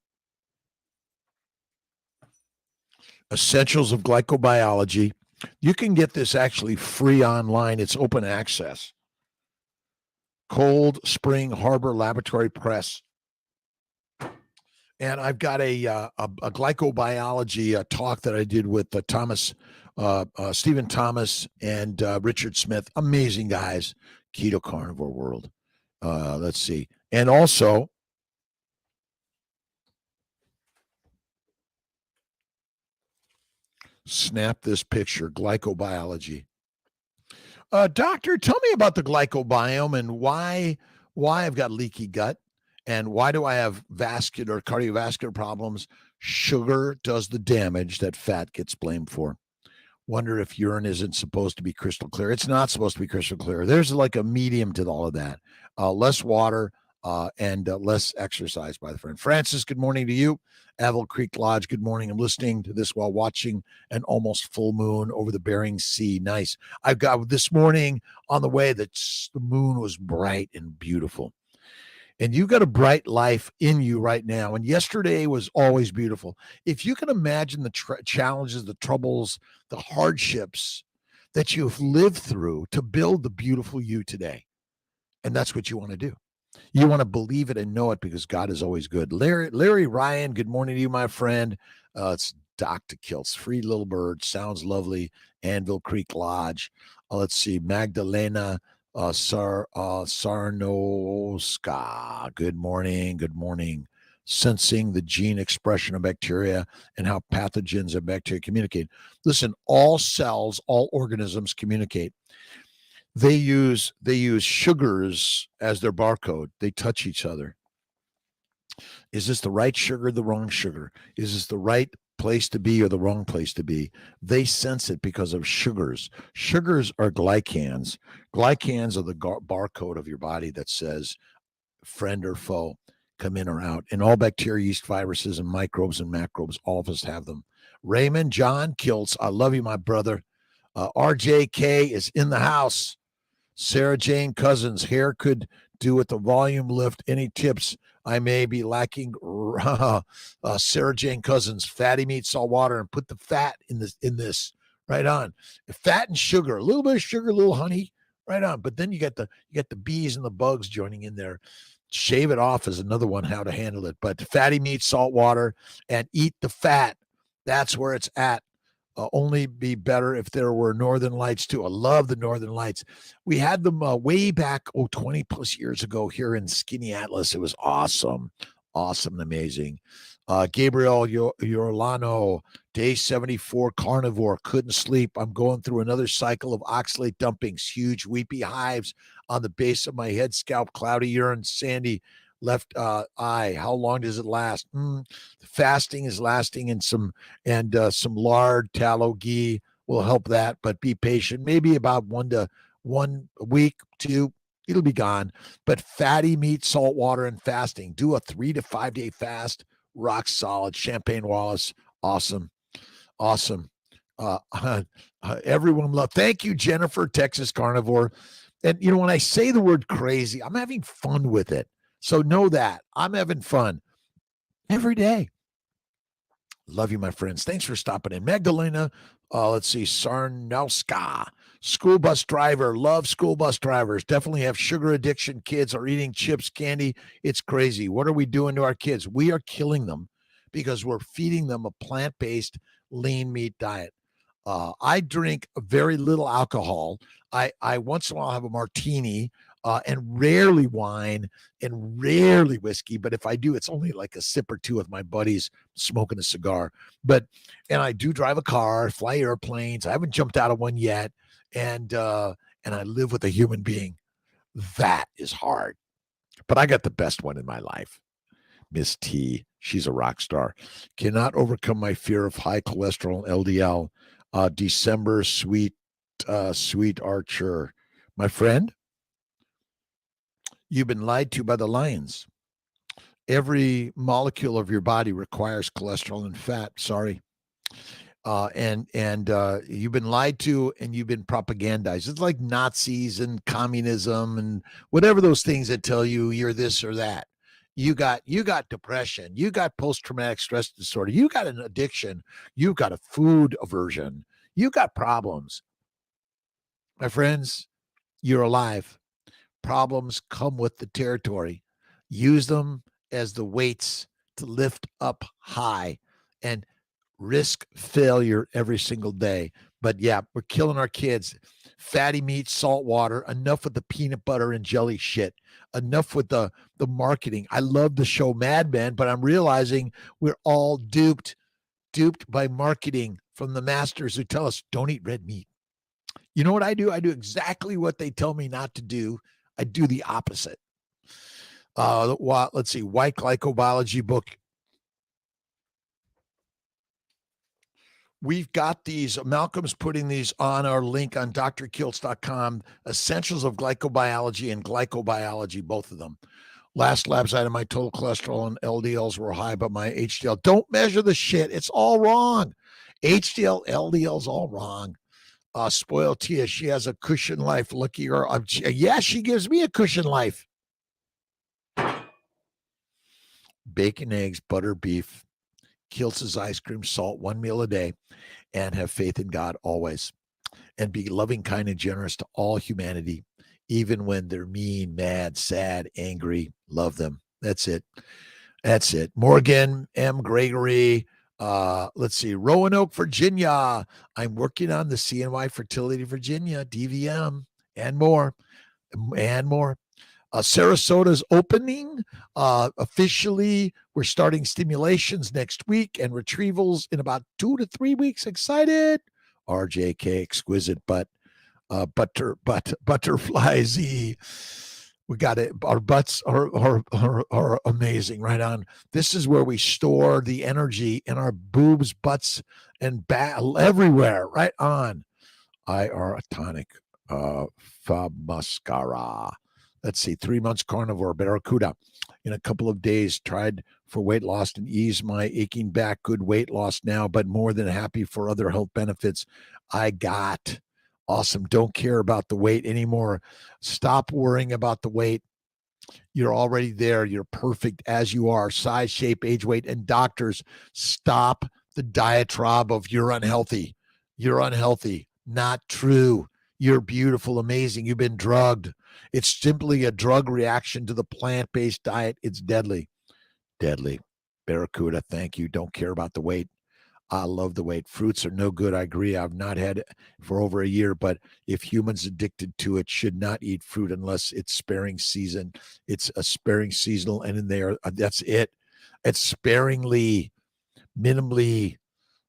Essentials of Glycobiology. You can get this actually free online. It's open access. Cold Spring Harbor Laboratory Press. And I've got a glycobiology talk that I did with Stephen Thomas and Richard Smith. Amazing guys. Keto Carnivore World. Let's see. And also, snap this picture, glycobiology. Doctor, tell me about the glycobiome and why I've got leaky gut and why do I have cardiovascular problems? Sugar does the damage that fat gets blamed for. Wonder if urine isn't supposed to be crystal clear. It's not supposed to be crystal clear. There's like a medium to all of that. Less water and less exercise by the friend. Francis, good morning to you. Avil Creek Lodge, good morning. I'm listening to this while watching an almost full moon over the Bering Sea. Nice. I've got this morning on the way that the moon was bright and beautiful. And you got a bright life in you right now. And yesterday was always beautiful. If you can imagine the challenges, the troubles, the hardships that you've lived through to build the beautiful you today. And that's what you want to do. You want to believe it and know it because God is always good. Larry Ryan, good morning to you, my friend. It's Dr.Kiltz, Free Little Bird, sounds lovely. Anvil Creek Lodge. Let's see, Magdalena Sarnoska. Good morning. Sensing the gene expression of bacteria and how pathogens and bacteria communicate. Listen, all cells, all organisms communicate. They use sugars as their barcode. They touch each other. Is this the right sugar or the wrong sugar? Is this the right place to be or the wrong place to be? They sense it because of sugars. Sugars are glycans. Glycans are the barcode of your body that says friend or foe, come in or out. And all bacteria, yeast, viruses, and microbes and macrobes, all of us have them. Raymond John Kiltz, I love you, my brother. RJK is in the house. Sarah Jane Cousins, hair could do with the volume lift. Any tips I may be lacking? Sarah Jane Cousins, fatty meat, salt water, and put the fat in this. Right on. Fat and sugar, a little bit of sugar, a little honey. Right on. But then you get the bees and the bugs joining in there. Shave it off is another one, how to handle it. But fatty meat, salt water, and eat the fat. That's where it's at. Only be better if there were Northern Lights too. I love the Northern Lights. We had them way back, 20 plus years ago here in Skinny Atlas. It was awesome and amazing. Gabriel Yorlano, day 74, carnivore, couldn't sleep. I'm going through another cycle of oxalate dumpings, huge weepy hives on the base of my head, scalp, cloudy urine, sandy left eye. How long does it last? Fasting is lasting, and some lard, tallow, ghee will help that, but be patient. Maybe about 1 week, 2, it'll be gone. But fatty meat, salt water, and fasting. Do a 3 to 5 day fast. Rock solid. Champagne Wallace, awesome. Everyone love. Thank you, Jennifer, Texas Carnivore. And when I say the word crazy, I'm having fun with it. So know that I'm having fun every day. Love you, my friends. Thanks for stopping in. Magdalena, let's see, Sarnowska, school bus driver. Love school bus drivers. Definitely have sugar addiction. Kids are eating chips, candy. It's crazy. What are we doing to our kids? We are killing them because we're feeding them a plant-based lean meat diet. I drink very little alcohol. I once in a while have a martini. And rarely wine and rarely whiskey. But if I do, it's only like a sip or two with my buddies smoking a cigar. And I do drive a car, fly airplanes. I haven't jumped out of one yet. And I live with a human being. That is hard. But I got the best one in my life. Miss T. She's a rock star. Cannot overcome my fear of high cholesterol and LDL. December, sweet Archer. My friend, you've been lied to by the lions. Every molecule of your body requires cholesterol and fat. Sorry. And you've been lied to and you've been propagandized. It's like Nazis and communism and whatever those things that tell you you're this or that. You got depression, you got post-traumatic stress disorder, you got an addiction, you got a food aversion, you got problems. My friends, you're alive. Problems come with the territory. Use them as the weights to lift up high and risk failure every single day. But yeah, we're killing our kids. Fatty meat, salt water, enough with the peanut butter and jelly shit. Enough with the marketing. I love the show Mad Men, but I'm realizing we're all duped by marketing from the masters who tell us don't eat red meat. You know what I do? I do exactly what they tell me not to do. I do the opposite. Let's see, White Glycobiology book. We've got these. Malcolm's putting these on our link on drkiltz.com. Essentials of Glycobiology and Glycobiology, both of them. Last labs item, my total cholesterol and LDLs were high, but my HDL. Don't measure the shit. It's all wrong. HDL, LDL's all wrong. Spoiled Tia, she has a cushion life. Lucky her. Yeah, she gives me a cushion life. Bacon, eggs, butter, beef, Kiltz's ice cream, salt, one meal a day, and have faith in God always. And be loving, kind, and generous to all humanity, even when they're mean, mad, sad, angry. Love them. That's it. That's it. Morgan M. Gregory. Let's see. Roanoke, Virginia. I'm working on the CNY Fertility Virginia, DVM, and more. And more. Sarasota's opening. Officially, we're starting stimulations next week and retrievals in about 2 to 3 weeks. Excited. RJK, exquisite butterfly Z. We got it. Our butts are amazing. Right on. This is where we store the energy in our boobs, butts, and everywhere. Right on. IR tonic. Famascara. Let's see. 3 months carnivore. Barracuda. In a couple of days, tried for weight loss and ease my aching back. Good weight loss now, but more than happy for other health benefits I got. Awesome. Don't care about the weight anymore. Stop worrying about the weight. You're already there. You're perfect as you are. Size, shape, age, weight, and doctors, stop the diatribe of you're unhealthy. You're unhealthy. Not true. You're beautiful, amazing. You've been drugged. It's simply a drug reaction to the plant-based diet. It's deadly. Deadly. Barracuda, thank you. Don't care about the weight. I love the weight. Fruits are no good. I agree. I've not had it for over a year, but if humans addicted to it should not eat fruit unless it's sparing season. It's a sparing seasonal, and in there, that's it. It's sparingly, minimally.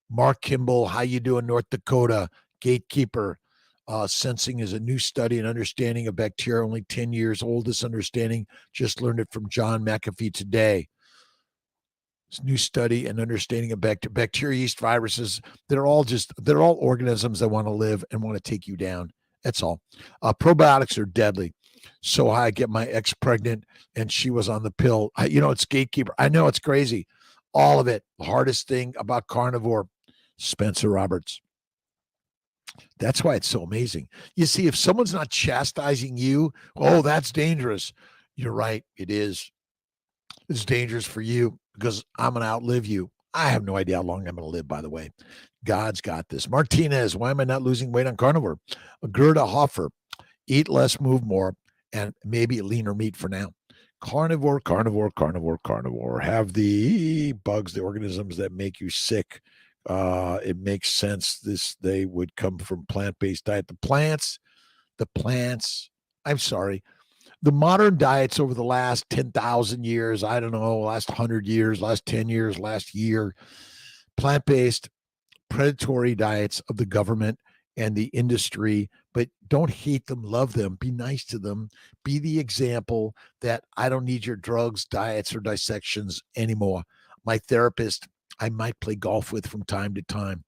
Mark Kimball, how you doing, North Dakota? Gatekeeper. Sensing is a new study and understanding of bacteria, only 10 years old. This understanding, just learned it from John McAfee today. This new study and understanding of bacteria, yeast, viruses, they're all organisms that want to live and want to take you down. That's all. Probiotics are deadly. So I get my ex pregnant and she was on the pill. It's gatekeeper. I know it's crazy. All of it. The hardest thing about carnivore, Spencer Roberts. That's why it's so amazing. You see, if someone's not chastising you, oh, that's dangerous. You're right. It is. It's dangerous for you because I'm going to outlive you. I have no idea how long I'm going to live, by the way. God's got this. Martinez, why am I not losing weight on carnivore? Gerda Hoffer, eat less, move more, and maybe leaner meat for now. Carnivore. Have the bugs, the organisms that make you sick. It makes sense. They would come from plant-based diet. The plants, I'm sorry. The modern diets over the last 10,000 years, I don't know, last 100 years, last 10 years, last year, plant-based predatory diets of the government and the industry, but don't hate them, love them, be nice to them, be the example that I don't need your drugs, diets, or dissections anymore. My therapist, I might play golf with from time to time.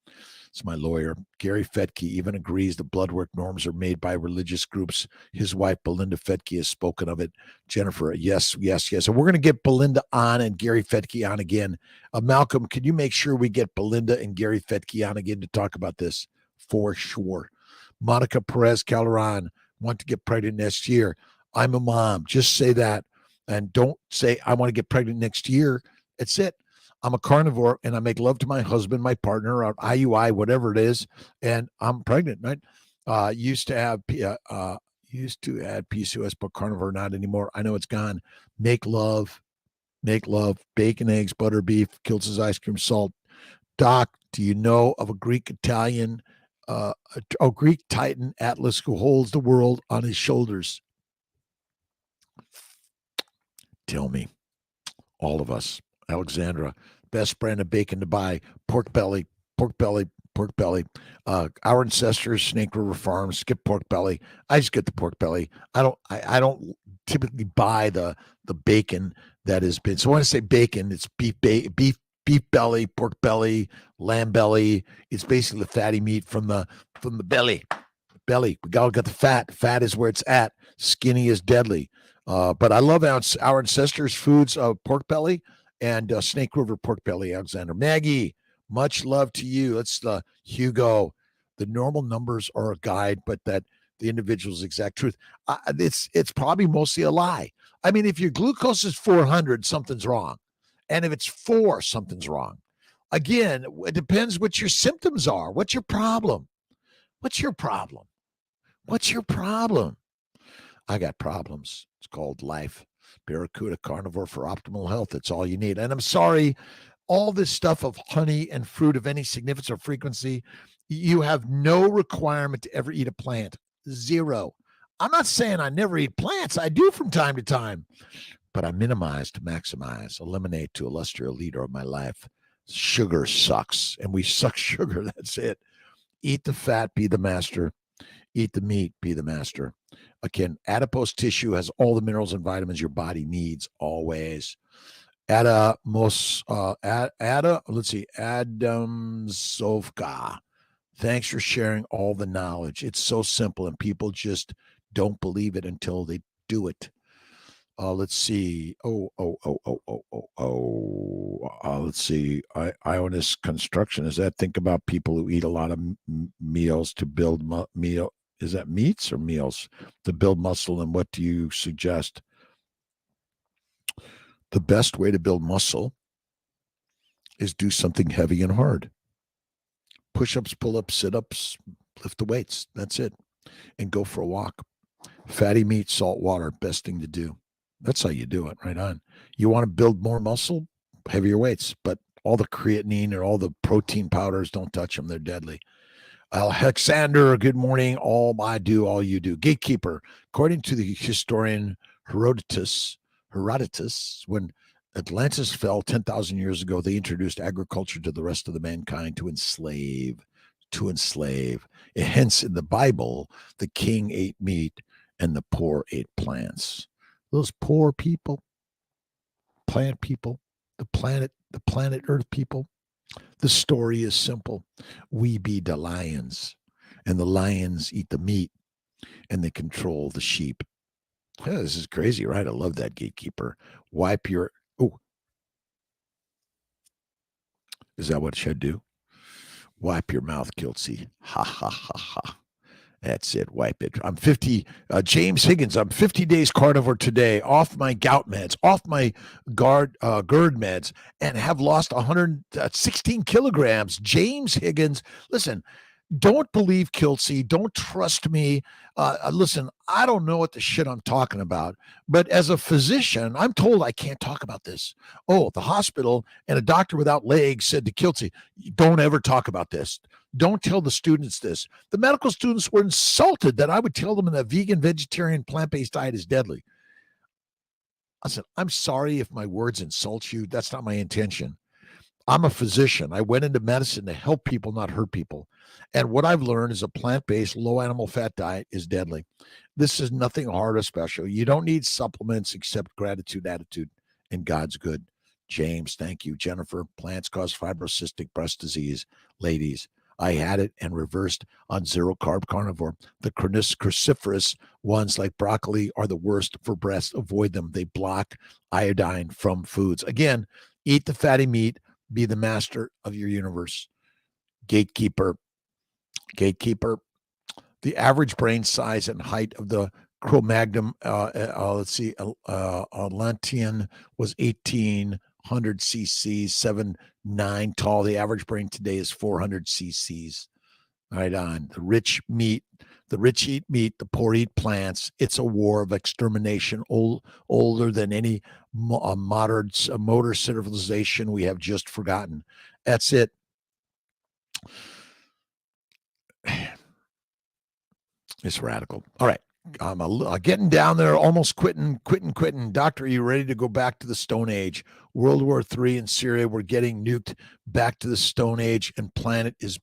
It's my lawyer. Gary Fetke even agrees the blood work norms are made by religious groups. His wife, Belinda Fetke, has spoken of it. Jennifer, yes. And we're going to get Belinda on and Gary Fetke on again. Malcolm, can you make sure we get Belinda and Gary Fetke on again to talk about this? For sure. Monica Perez Calderon, want to get pregnant next year. I'm a mom. Just say that. And don't say, I want to get pregnant next year. That's it. I'm a carnivore and I make love to my husband, my partner, or IUI, whatever it is, and I'm pregnant, right? Used to add PCOS, but carnivore, not anymore. I know it's gone. Make love, bacon, eggs, butter, beef, Kiltz's ice cream, salt. Doc, do you know of a Greek Titan Atlas who holds the world on his shoulders? Tell me. All of us. Alexandra, best brand of bacon to buy, pork belly. Our ancestors, Snake River Farms, skip pork belly. I just get the pork belly. I don't typically buy the bacon that has been. So when I say bacon, it's beef belly, pork belly, lamb belly. It's basically the fatty meat from the belly. We got the fat. Fat is where it's at. Skinny is deadly. But I love our ancestors' foods of pork belly and Snake River pork belly, Alexander. Maggie, much love to you. It's the Hugo. The normal numbers are a guide, but that the individual's exact truth. It's probably mostly a lie. I mean, if your glucose is 400, something's wrong. And if it's 4, something's wrong. Again, it depends what your symptoms are. What's your problem? I got problems. It's called life. Barracuda Carnivore for optimal health. It's all you need. And I'm sorry, all this stuff of honey and fruit of any significance or frequency, you have no requirement to ever eat a plant. 0. I'm not saying I never eat plants. I do from time to time. But I minimize to maximize, eliminate to illustrate a leader of my life. Sugar sucks. And we suck sugar. That's it. Eat the fat, be the master. Eat the meat, be the master. Again, adipose tissue has all the minerals and vitamins your body needs always. Adam Sovka. Thanks for sharing all the knowledge. It's so simple and people just don't believe it until they do it. Let's see. Let's see. Ionis Construction. Is that think about people who eat a lot of meals to build meal? Is that meats or meals to build muscle? And what do you suggest? The best way to build muscle is do something heavy and hard. Push-ups, pull-ups, sit-ups, lift the weights. That's it. And go for a walk. Fatty meat, salt water, best thing to do. That's how you do it, right on. You want to build more muscle, heavier weights, but all the creatinine and all the protein powders, don't touch them. They're deadly. Alexander, good morning. All I do, all you do. Gatekeeper. According to the historian Herodotus, when Atlantis fell 10,000 years ago, they introduced agriculture to the rest of the mankind to enslave. Hence, in the Bible, the king ate meat and the poor ate plants. Those poor people, plant people, the planet Earth people. The story is simple. We be the lions, and the lions eat the meat, and they control the sheep. Yeah, this is crazy, right? I love that, Gatekeeper. Wipe your... Oh. Is that what it should do? Wipe your mouth, Kiltzy. Ha, ha, ha, ha. That's it. Wipe it. I'm 50. James Higgins, I'm 50 days carnivore today, off my gout meds, off my GERD meds, and have lost 116 kilograms. James Higgins, listen, don't believe Kiltzy. Don't trust me. Listen, I don't know what the shit I'm talking about, but as a physician, I'm told I can't talk about this. Oh, the hospital and a doctor without legs said to Kiltzy, don't ever talk about this. Don't tell the students this. The medical students were insulted that I would tell them that a vegan, vegetarian, plant-based diet is deadly. I said, I'm sorry if my words insult you. That's not my intention. I'm a physician. I went into medicine to help people, not hurt people. And what I've learned is a plant-based, low animal fat diet is deadly. This is nothing hard or special. You don't need supplements except gratitude, attitude, and God's good. James, thank you. Jennifer, plants cause fibrocystic breast disease. Ladies, I had it and reversed on zero carb carnivore. The cruciferous ones like broccoli are the worst for breast. Avoid them. They block iodine from foods. Again, eat the fatty meat. Be the master of your universe. Gatekeeper. The average brain size and height of the Cro-Magnon, Atlantean was 1,800 cc's, 7'9" tall. The average brain today is 400 cc's. Right on. The rich eat meat, the poor eat plants. It's a war of extermination, older than any modern motor civilization we have just forgotten. That's it. It's radical. All right. I'm getting down there, almost quitting. Doctor, are you ready to go back to the Stone Age? World War III in Syria, we're getting nuked back to the Stone Age, and planet is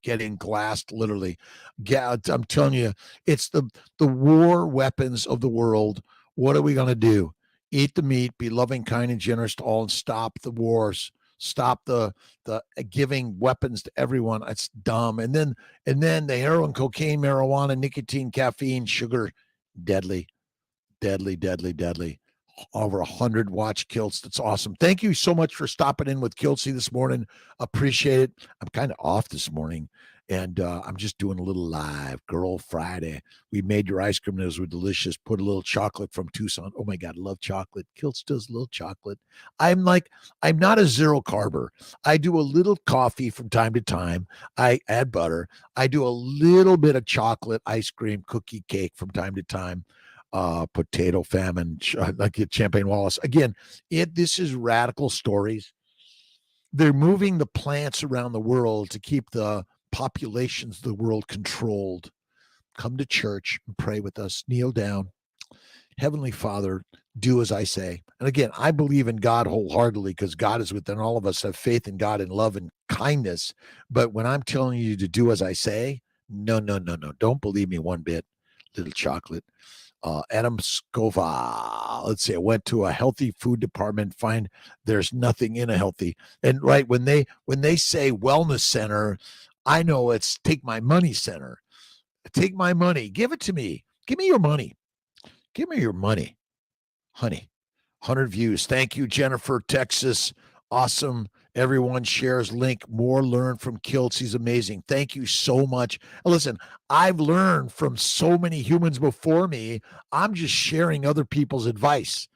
getting glassed, literally. I'm telling you, it's the war weapons of the world. What are we going to do? Eat the meat, be loving, kind, and generous to all, and stop the wars. Stop the giving weapons to everyone. It's dumb. And then the heroin, cocaine, marijuana, nicotine, caffeine, sugar, deadly. Over 100 watch Kiltz. That's awesome. Thank you so much for stopping in with Kiltzy this morning. Appreciate it. I'm kind of off this morning, and I'm just doing a little live Girl Friday. We made your ice cream. Those were delicious. Put a little chocolate from Tucson. Oh my God, I love chocolate. Kiltz does a little chocolate. I'm not a zero carber. I do a little coffee from time to time. I add butter. I do a little bit of chocolate, ice cream, cookie, cake from time to time. Potato famine, like Champagne Wallace. Again, this is radical stories. They're moving the plants around the world to keep the populations of the world controlled. Come to church and pray with us. Kneel down. Heavenly Father, do as I say. And again, I believe in God wholeheartedly because God is within all of us. Have faith in God and love and kindness. But when I'm telling you to do as I say, no. Don't believe me one bit. Little chocolate. Adam Scova, let's say, I went to a healthy food department, find there's nothing in a healthy. And right when they say wellness center, I know it's take my money center. Take my money. Give it to me. Give me your money. Give me your money, honey. 100 views. Thank you, Jennifer, Texas. Awesome. Everyone shares link. More learn from Kiltz. He's amazing. Thank you so much. Listen, I've learned from so many humans before me. I'm just sharing other people's advice.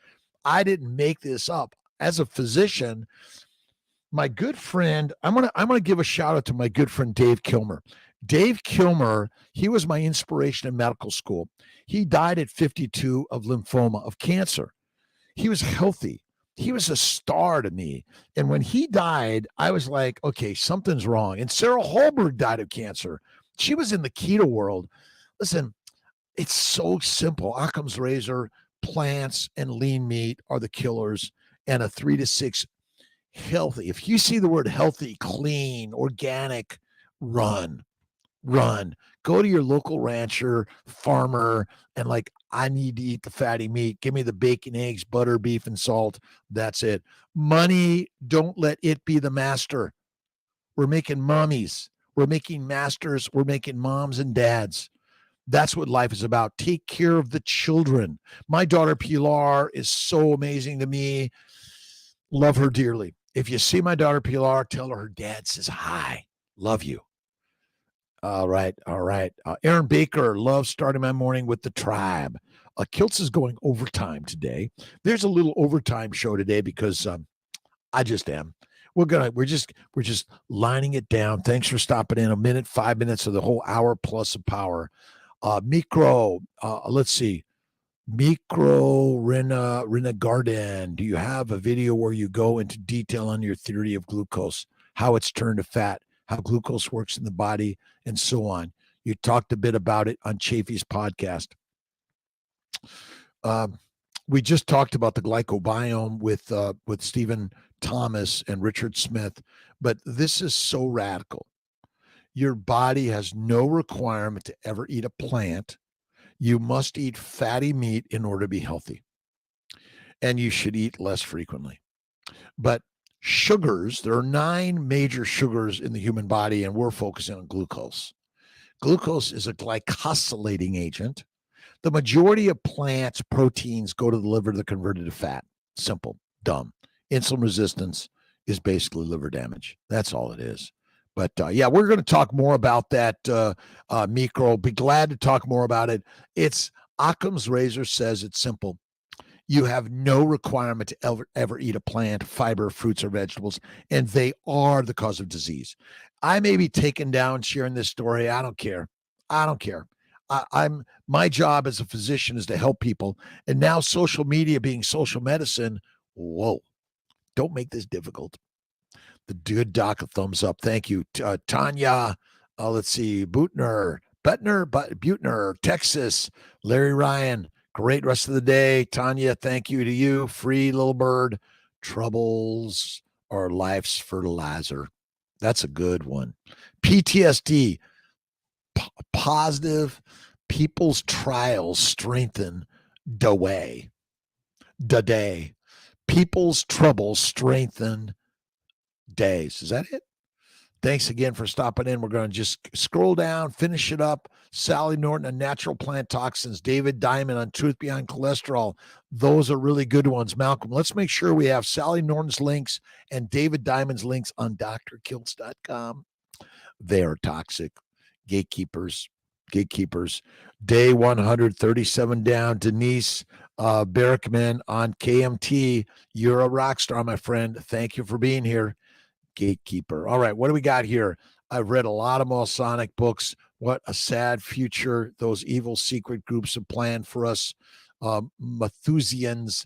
I didn't make this up. As a physician, my good friend, I'm gonna give a shout out to my good friend Dave Kilmer. Dave Kilmer, he was my inspiration in medical school. He died at 52 of lymphoma, of cancer. He was healthy. He was a star to me. And when he died, I was like, okay, something's wrong. And Sarah Hallberg died of cancer. She was in the keto world. Listen, it's so simple. Occam's razor, plants and lean meat are the killers, and a 3 to 6 healthy. If you see the word healthy, clean, organic, run. Go to your local rancher, farmer, and I need to eat the fatty meat. Give me the bacon, eggs, butter, beef, and salt. That's it. Money, don't let it be the master. We're making mommies. We're making masters. We're making moms and dads. That's what life is about. Take care of the children. My daughter Pilar is so amazing to me. Love her dearly. If you see my daughter Pilar, tell her dad says hi. Love you. All right. Aaron Baker loves starting my morning with the tribe. Kiltz is going overtime today. There's a little overtime show today because I just am. We're just lining it down. Thanks for stopping in. 5 minutes of the whole hour plus of power. Let's see. Micro Rena Garden. Do you have a video where you go into detail on your theory of glucose, how it's turned to fat, how glucose works in the body, and so on? You talked a bit about it on Chafee's podcast. We just talked about the glycobiome with Stephen Thomas and Richard Smith, but this is so radical. Your body has no requirement to ever eat a plant. You must eat fatty meat in order to be healthy, and you should eat less frequently. But sugars. There are 9 major sugars in the human body, and we're focusing on glucose. Glucose is a glycosylating agent. The majority of plants' proteins go to the liver to convert it to fat. Simple, dumb. Insulin resistance is basically liver damage. That's all it is. But yeah, we're going to talk more about that, Mikro. Be glad to talk more about it. It's Occam's razor says it's simple. You have no requirement to ever eat a plant, fiber, fruits, or vegetables, and they are the cause of disease. I may be taken down sharing this story. I don't care. I don't care. I'm my job as a physician is to help people, and now social media being social medicine. Whoa! Don't make this difficult. The good doc, a thumbs up. Thank you, Tanya. Let's see, Butner, Texas. Larry Ryan. Great rest of the day. Tanya, thank you to you. Free little bird. Troubles are life's fertilizer. That's a good one. PTSD. Positive people's trials strengthen the way. The day. People's troubles strengthen days. Is that it? Thanks again for stopping in. We're going to just scroll down, finish it up. Sally Norton on natural plant toxins. David Diamond on truth behind cholesterol. Those are really good ones. Malcolm, let's make sure we have Sally Norton's links and David Diamond's links on drkiltz.com. They are toxic. Gatekeepers. Day 137 down. Denise Berkman on KMT. You're a rock star, my friend. Thank you for being here. Gatekeeper. All right, what do we got here? I've read a lot of Masonic books. What a sad future those evil secret groups have planned for us. Malthusians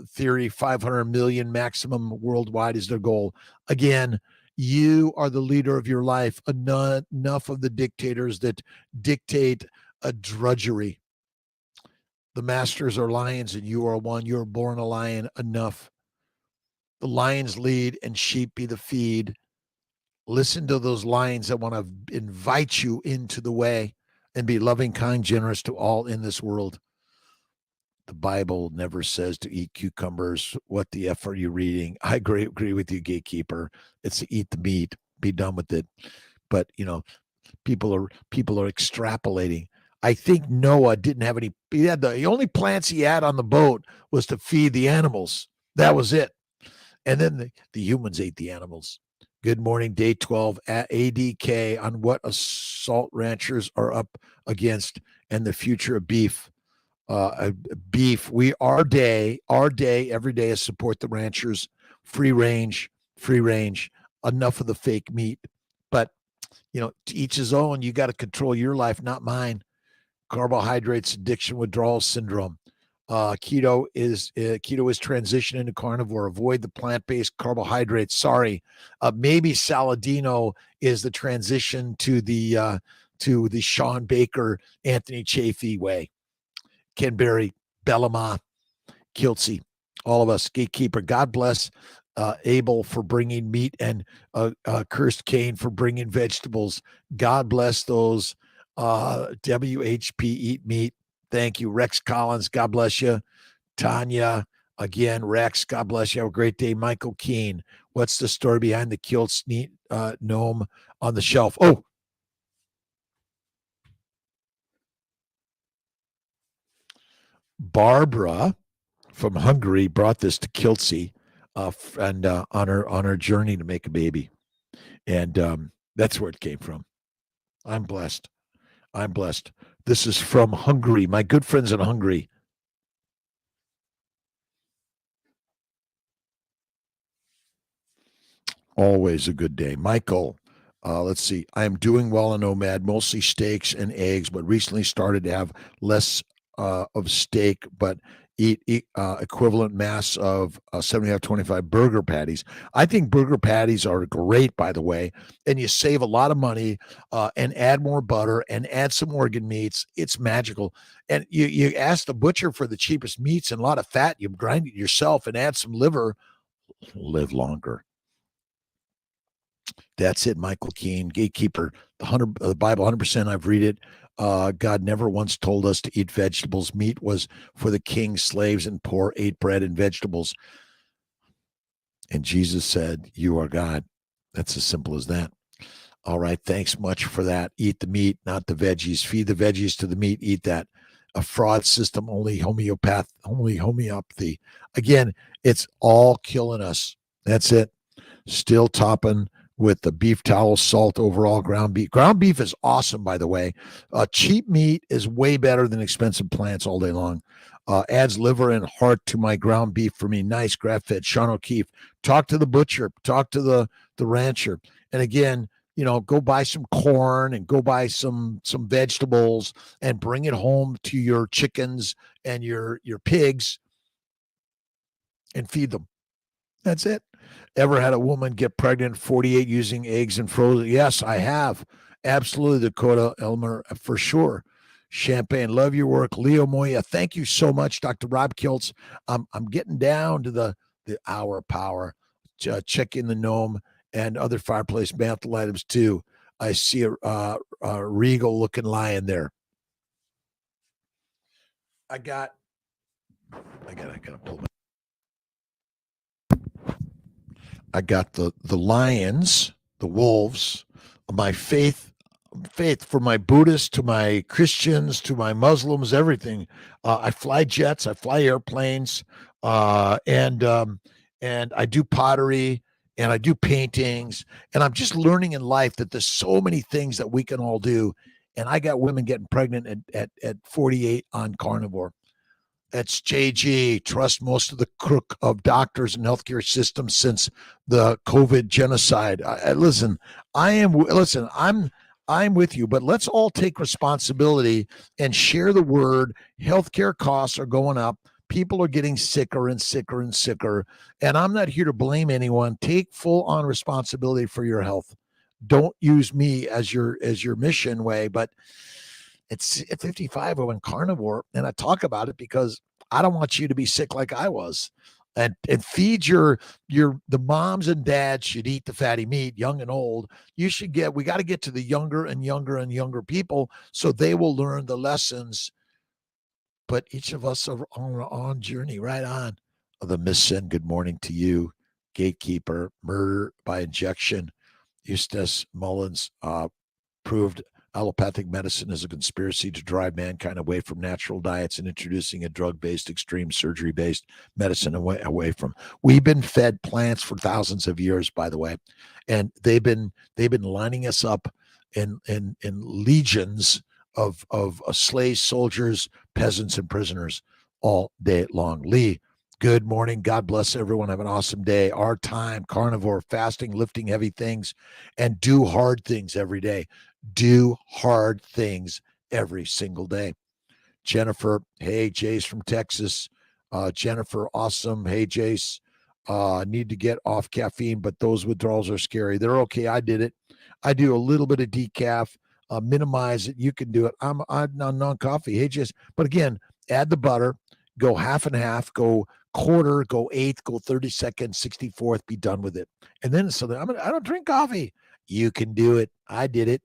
theory, 500 million maximum worldwide is their goal. Again, you are the leader of your life. Enough of the dictators that dictate a drudgery. The masters are lions and you are one. You're born a lion. Enough. The lions lead and sheep be the feed. Listen to those lions that want to invite you into the way and be loving, kind, generous to all in this world. The Bible never says to eat cucumbers. What the F are you reading? I agree with you, gatekeeper. It's to eat the meat, be done with it. But, people are extrapolating. I think Noah didn't have any. The only plants he had on the boat was to feed the animals. That was it. And then the humans ate the animals. Good morning, day 12 at ADK on what assault ranchers are up against and the future of beef. Beef. Our day, every day is support the ranchers. Free range. Enough of the fake meat. But, to each his own. You got to control your life, not mine. Carbohydrates, addiction, withdrawal syndrome. Keto is transition into carnivore. Avoid the plant-based carbohydrates. Sorry, maybe Saladino is the transition to the Sean Baker, Anthony Chafee way. Ken Berry, Bellama, Kiltzy, all of us. Gatekeeper. God bless Abel for bringing meat and cursed Cain for bringing vegetables. God bless those WHP eat meat. Thank you. Rex Collins, God bless you. Tanya, again, Rex, God bless you. Have a great day. Michael Keene, what's the story behind the Kiltz gnome on the shelf? Oh, Barbara from Hungary brought this to Kiltzy and on her journey to make a baby. And that's where it came from. I'm blessed. This is from Hungary. My good friends in Hungary. Always a good day. Michael, let's see. I am doing well in Nomad, mostly steaks and eggs, but recently started to have less of steak, but eat equivalent mass of 75-25 burger patties. I think burger patties are great, by the way, and you save a lot of money and add more butter and add some organ meats. It's magical. And you ask the butcher for the cheapest meats and a lot of fat. You grind it yourself and add some liver. Live longer. That's it, Michael Keene, gatekeeper. The Bible, 100%. I've read it. God never once told us to eat vegetables. Meat was for the king. Slaves and poor ate bread and vegetables. And Jesus said, "You are God." That's as simple as that. All right. Thanks much for that. Eat the meat, not the veggies. Feed the veggies to the meat. Eat that. A fraud system, only homeopathy. Again, it's all killing us. That's it. Still topping with the beef towel, salt, overall ground beef. Ground beef is awesome, by the way. Cheap meat is way better than expensive plants all day long. Adds liver and heart to my ground beef for me. Nice grass-fed. Sean O'Keefe. Talk to the butcher. Talk to the rancher. And again, go buy some corn and go buy some vegetables and bring it home to your chickens and your pigs and feed them. That's it. Ever had a woman get pregnant 48 using eggs and frozen? Yes, I have. Absolutely, Dakota Elmer, for sure. Champagne, love your work. Leo Moya, thank you so much, Dr. Rob Kiltz. I'm getting down to the hour power. Check in the gnome and other fireplace mantle items too. I see a regal looking lion there. I gotta pull my. I got the lions, the wolves, my faith for my Buddhists, to my Christians, to my Muslims, everything. I fly jets, I fly airplanes, and I do pottery and I do paintings, and I'm just learning in life that there's so many things that we can all do. And I got women getting pregnant at 48 on carnivore. That's JG. Trust most of the crook of doctors and healthcare systems since the COVID genocide. Listen, I'm with you, but let's all take responsibility and share the word. Healthcare costs are going up. People are getting sicker and sicker and sicker. And I'm not here to blame anyone. Take full on responsibility for your health. Don't use me as your mission way, but it's at 55 I went carnivore, and I talk about it because I don't want you to be sick like I was. And feed the moms and dads should eat the fatty meat, young and old. We got to get to the younger and younger and younger people so they will learn the lessons. But each of us are on our own journey, right on. The Miss Sin, good morning to you. Gatekeeper, murder by injection. Eustace Mullins proved allopathic medicine is a conspiracy to drive mankind away from natural diets and introducing a drug-based, extreme surgery-based medicine away from. We've been fed plants for thousands of years, by the way, and they've been lining us up in legions of slaves, soldiers, peasants, and prisoners all day long. Lee, good morning. God bless everyone. Have an awesome day. Our time, carnivore, fasting, lifting heavy things, and do hard things every day. Do hard things every single day. Jennifer, hey, Jace from Texas. Jennifer, awesome. Hey, Jace, need to get off caffeine, but those withdrawals are scary. They're okay. I did it. I do a little bit of decaf, minimize it. You can do it. I'm non-coffee. Hey, Jace, but again, add the butter, go half and half, go quarter, go eighth, go 32nd, 64th, be done with it. And then I don't drink coffee. You can do it. I did it.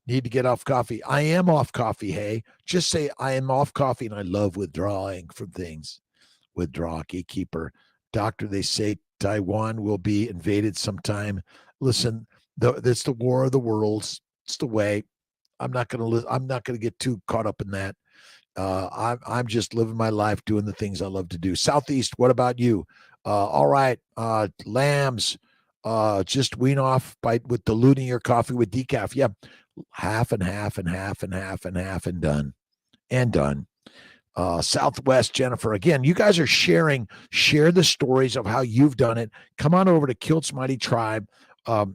Need to get off coffee. I am off coffee. Hey, just say I am off coffee and I love withdrawing from things. Withdraw, gatekeeper. Doctor, they say Taiwan will be invaded sometime. Listen, it's the war of the worlds. It's the way. I'm not gonna get too caught up in that. I'm just living my life doing the things I love to do. Southeast, what about you? All right, lambs, just wean off with diluting your coffee with decaf. Yeah, half and half and half and half and half and done. Southwest, Jennifer, again, you guys are share the stories of how you've done it. Come on over to Kiltz Mighty Tribe. What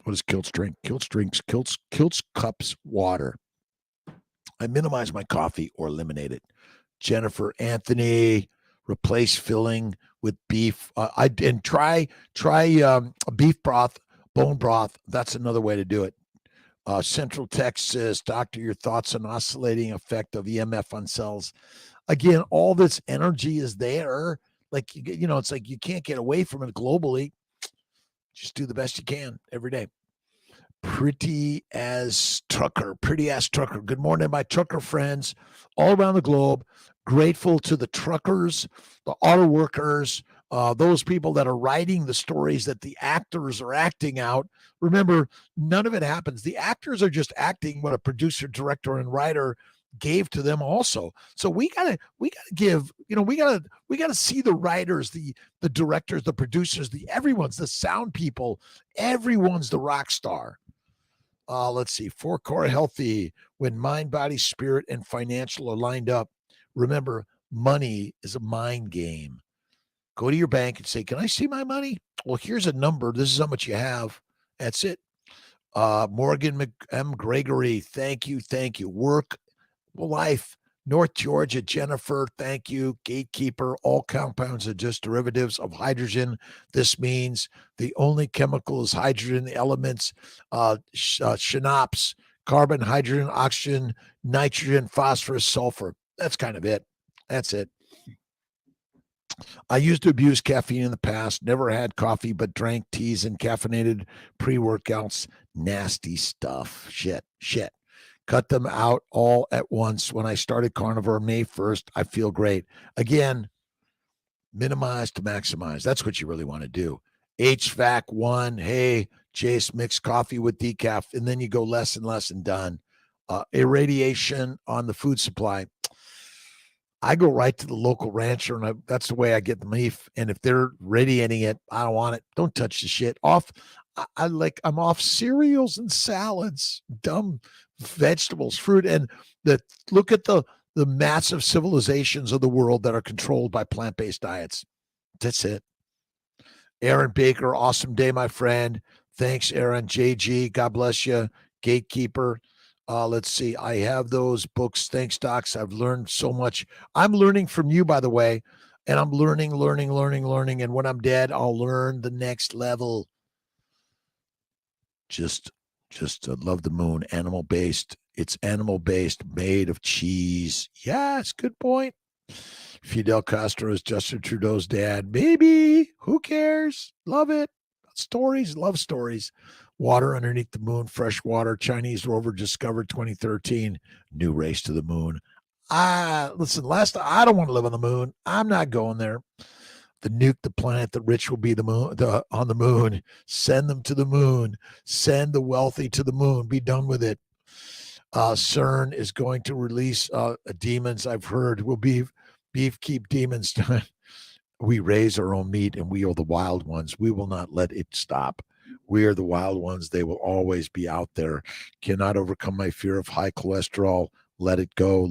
does Kiltz drink? Kiltz cups water. I minimize my coffee or eliminate it. Jennifer, Anthony, replace filling with beef. Try beef broth, bone broth. That's another way to do it. Central Texas, doctor, your thoughts on oscillating effect of EMF on cells. Again, all this energy is there. Like, it's like you can't get away from it globally. Just do the best you can every day. Pretty ass trucker. Good morning, my trucker friends all around the globe. Grateful to the truckers, the auto workers, those people that are writing the stories that the actors are acting out. Remember, none of it happens. The actors are just acting what a producer, director, and writer gave to them also. So we gotta give, we gotta see the writers, the directors, the producers, everyone's the sound people, everyone's the rock star. Let's see, 4 core healthy when mind, body, spirit, and financial are lined up. Remember, money is a mind game. Go to your bank and say, can I see my money? Well, here's a number. This is how much you have. That's it. Morgan M. Gregory, thank you. Work life. North Georgia, Jennifer, thank you. Gatekeeper, all compounds are just derivatives of hydrogen. This means the only chemical is hydrogen, the elements, synapse, carbon, hydrogen, oxygen, nitrogen, phosphorus, sulfur. That's kind of it. That's it. I used to abuse caffeine in the past, never had coffee, but drank teas and caffeinated pre-workouts. Nasty stuff. Shit. Cut them out all at once. When I started Carnivore May 1st, I feel great. Again, minimize to maximize. That's what you really want to do. HVAC 1, hey, Jace, mix coffee with decaf, and then you go less and less and done. Irradiation on the food supply. I go right to the local rancher, and that's the way I get the beef. And if they're radiating it, I don't want it. Don't touch the shit. I'm off cereals and salads, dumb vegetables, fruit, and look at the massive civilizations of the world that are controlled by plant-based diets. That's it. Aaron Baker, awesome day, my friend. Thanks, Aaron. JG, God bless you. Gatekeeper. Let's see. I have those books. Thanks, docs. I've learned so much. I'm learning from you, by the way, and I'm learning. And when I'm dead, I'll learn the next level. Just love the moon. Animal-based. It's animal-based, made of cheese. Yes, good point. Fidel Castro is Justin Trudeau's dad. Maybe. Who cares? Love it. Stories. Love stories. Water underneath the moon, fresh water. Chinese rover discovered 2013. New race to the moon. Listen, I don't want to live on the moon. I'm not going there. The nuke the planet, the rich will be on the moon. Send them to the moon. Send the wealthy to the moon. Be done with it. CERN is going to release demons. I've heard will beef keep demons. We raise our own meat, and we are the wild ones. We will not let it stop. We are the wild ones. They will always be out there. Cannot overcome my fear of high cholesterol. Let it go.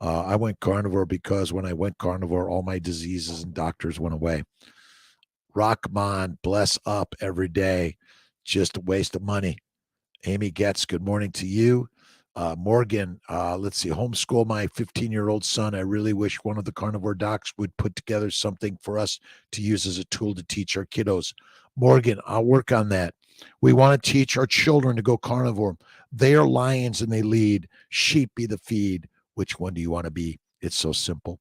I went carnivore because when I went carnivore, all my diseases and doctors went away. Rockman, bless up every day. Just a waste of money. Amy Getz, good morning to you. Morgan, let's see, homeschool my 15-year-old son. I really wish one of the carnivore docs would put together something for us to use as a tool to teach our kiddos. Morgan, I'll work on that. We want to teach our children to go carnivore. They are lions and they lead. Sheep be the feed. Which one do you want to be? It's so simple.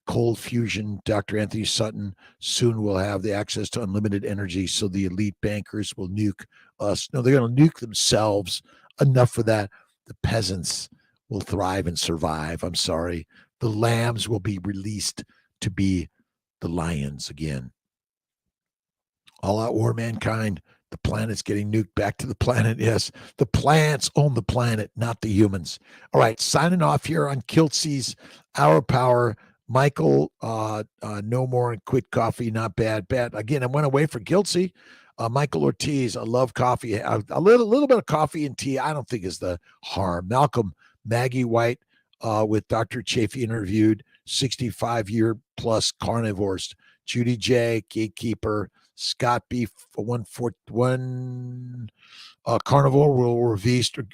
Cold fusion, Dr. Anthony Sutton, soon we'll have the access to unlimited energy, so the elite bankers will nuke us. No, they're going to nuke themselves. Enough for that. The peasants will thrive and survive. I'm sorry. The lambs will be released to be the lions again. All out war, mankind. The planet's getting nuked back to the planet. Yes, the plants own the planet, not the humans. All right, signing off here on Kiltzy's Hour Power. Michael, no more and quit coffee. Not bad. Again, I went away for Kiltzy. Michael Ortiz, I love coffee. A little bit of coffee and tea, I don't think is the harm. Malcolm, Maggie White, with Dr. Chafee interviewed, 65-year plus carnivores. Judy J, Gatekeeper. Scott B, 141. Carnivore will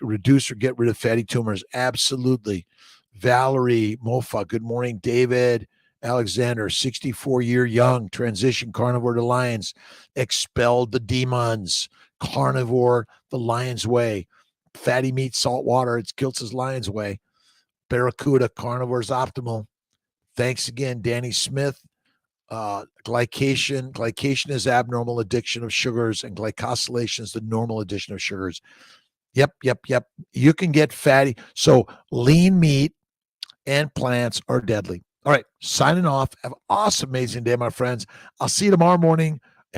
reduce or get rid of fatty tumors. Absolutely. Valerie Mofa, good morning. David Alexander, 64-year young, transition carnivore to lions, expelled the demons. Carnivore, the lion's way. Fatty meat, salt water, it's Kiltz's lion's way. Barracuda, carnivore's optimal. Thanks again, Danny Smith. Glycation is abnormal addiction of sugars, and glycosylation is the normal addition of sugars. Yep. You can get fatty. So lean meat and plants are deadly. All right, signing off. Have an awesome, amazing day, my friends. I'll see you tomorrow morning.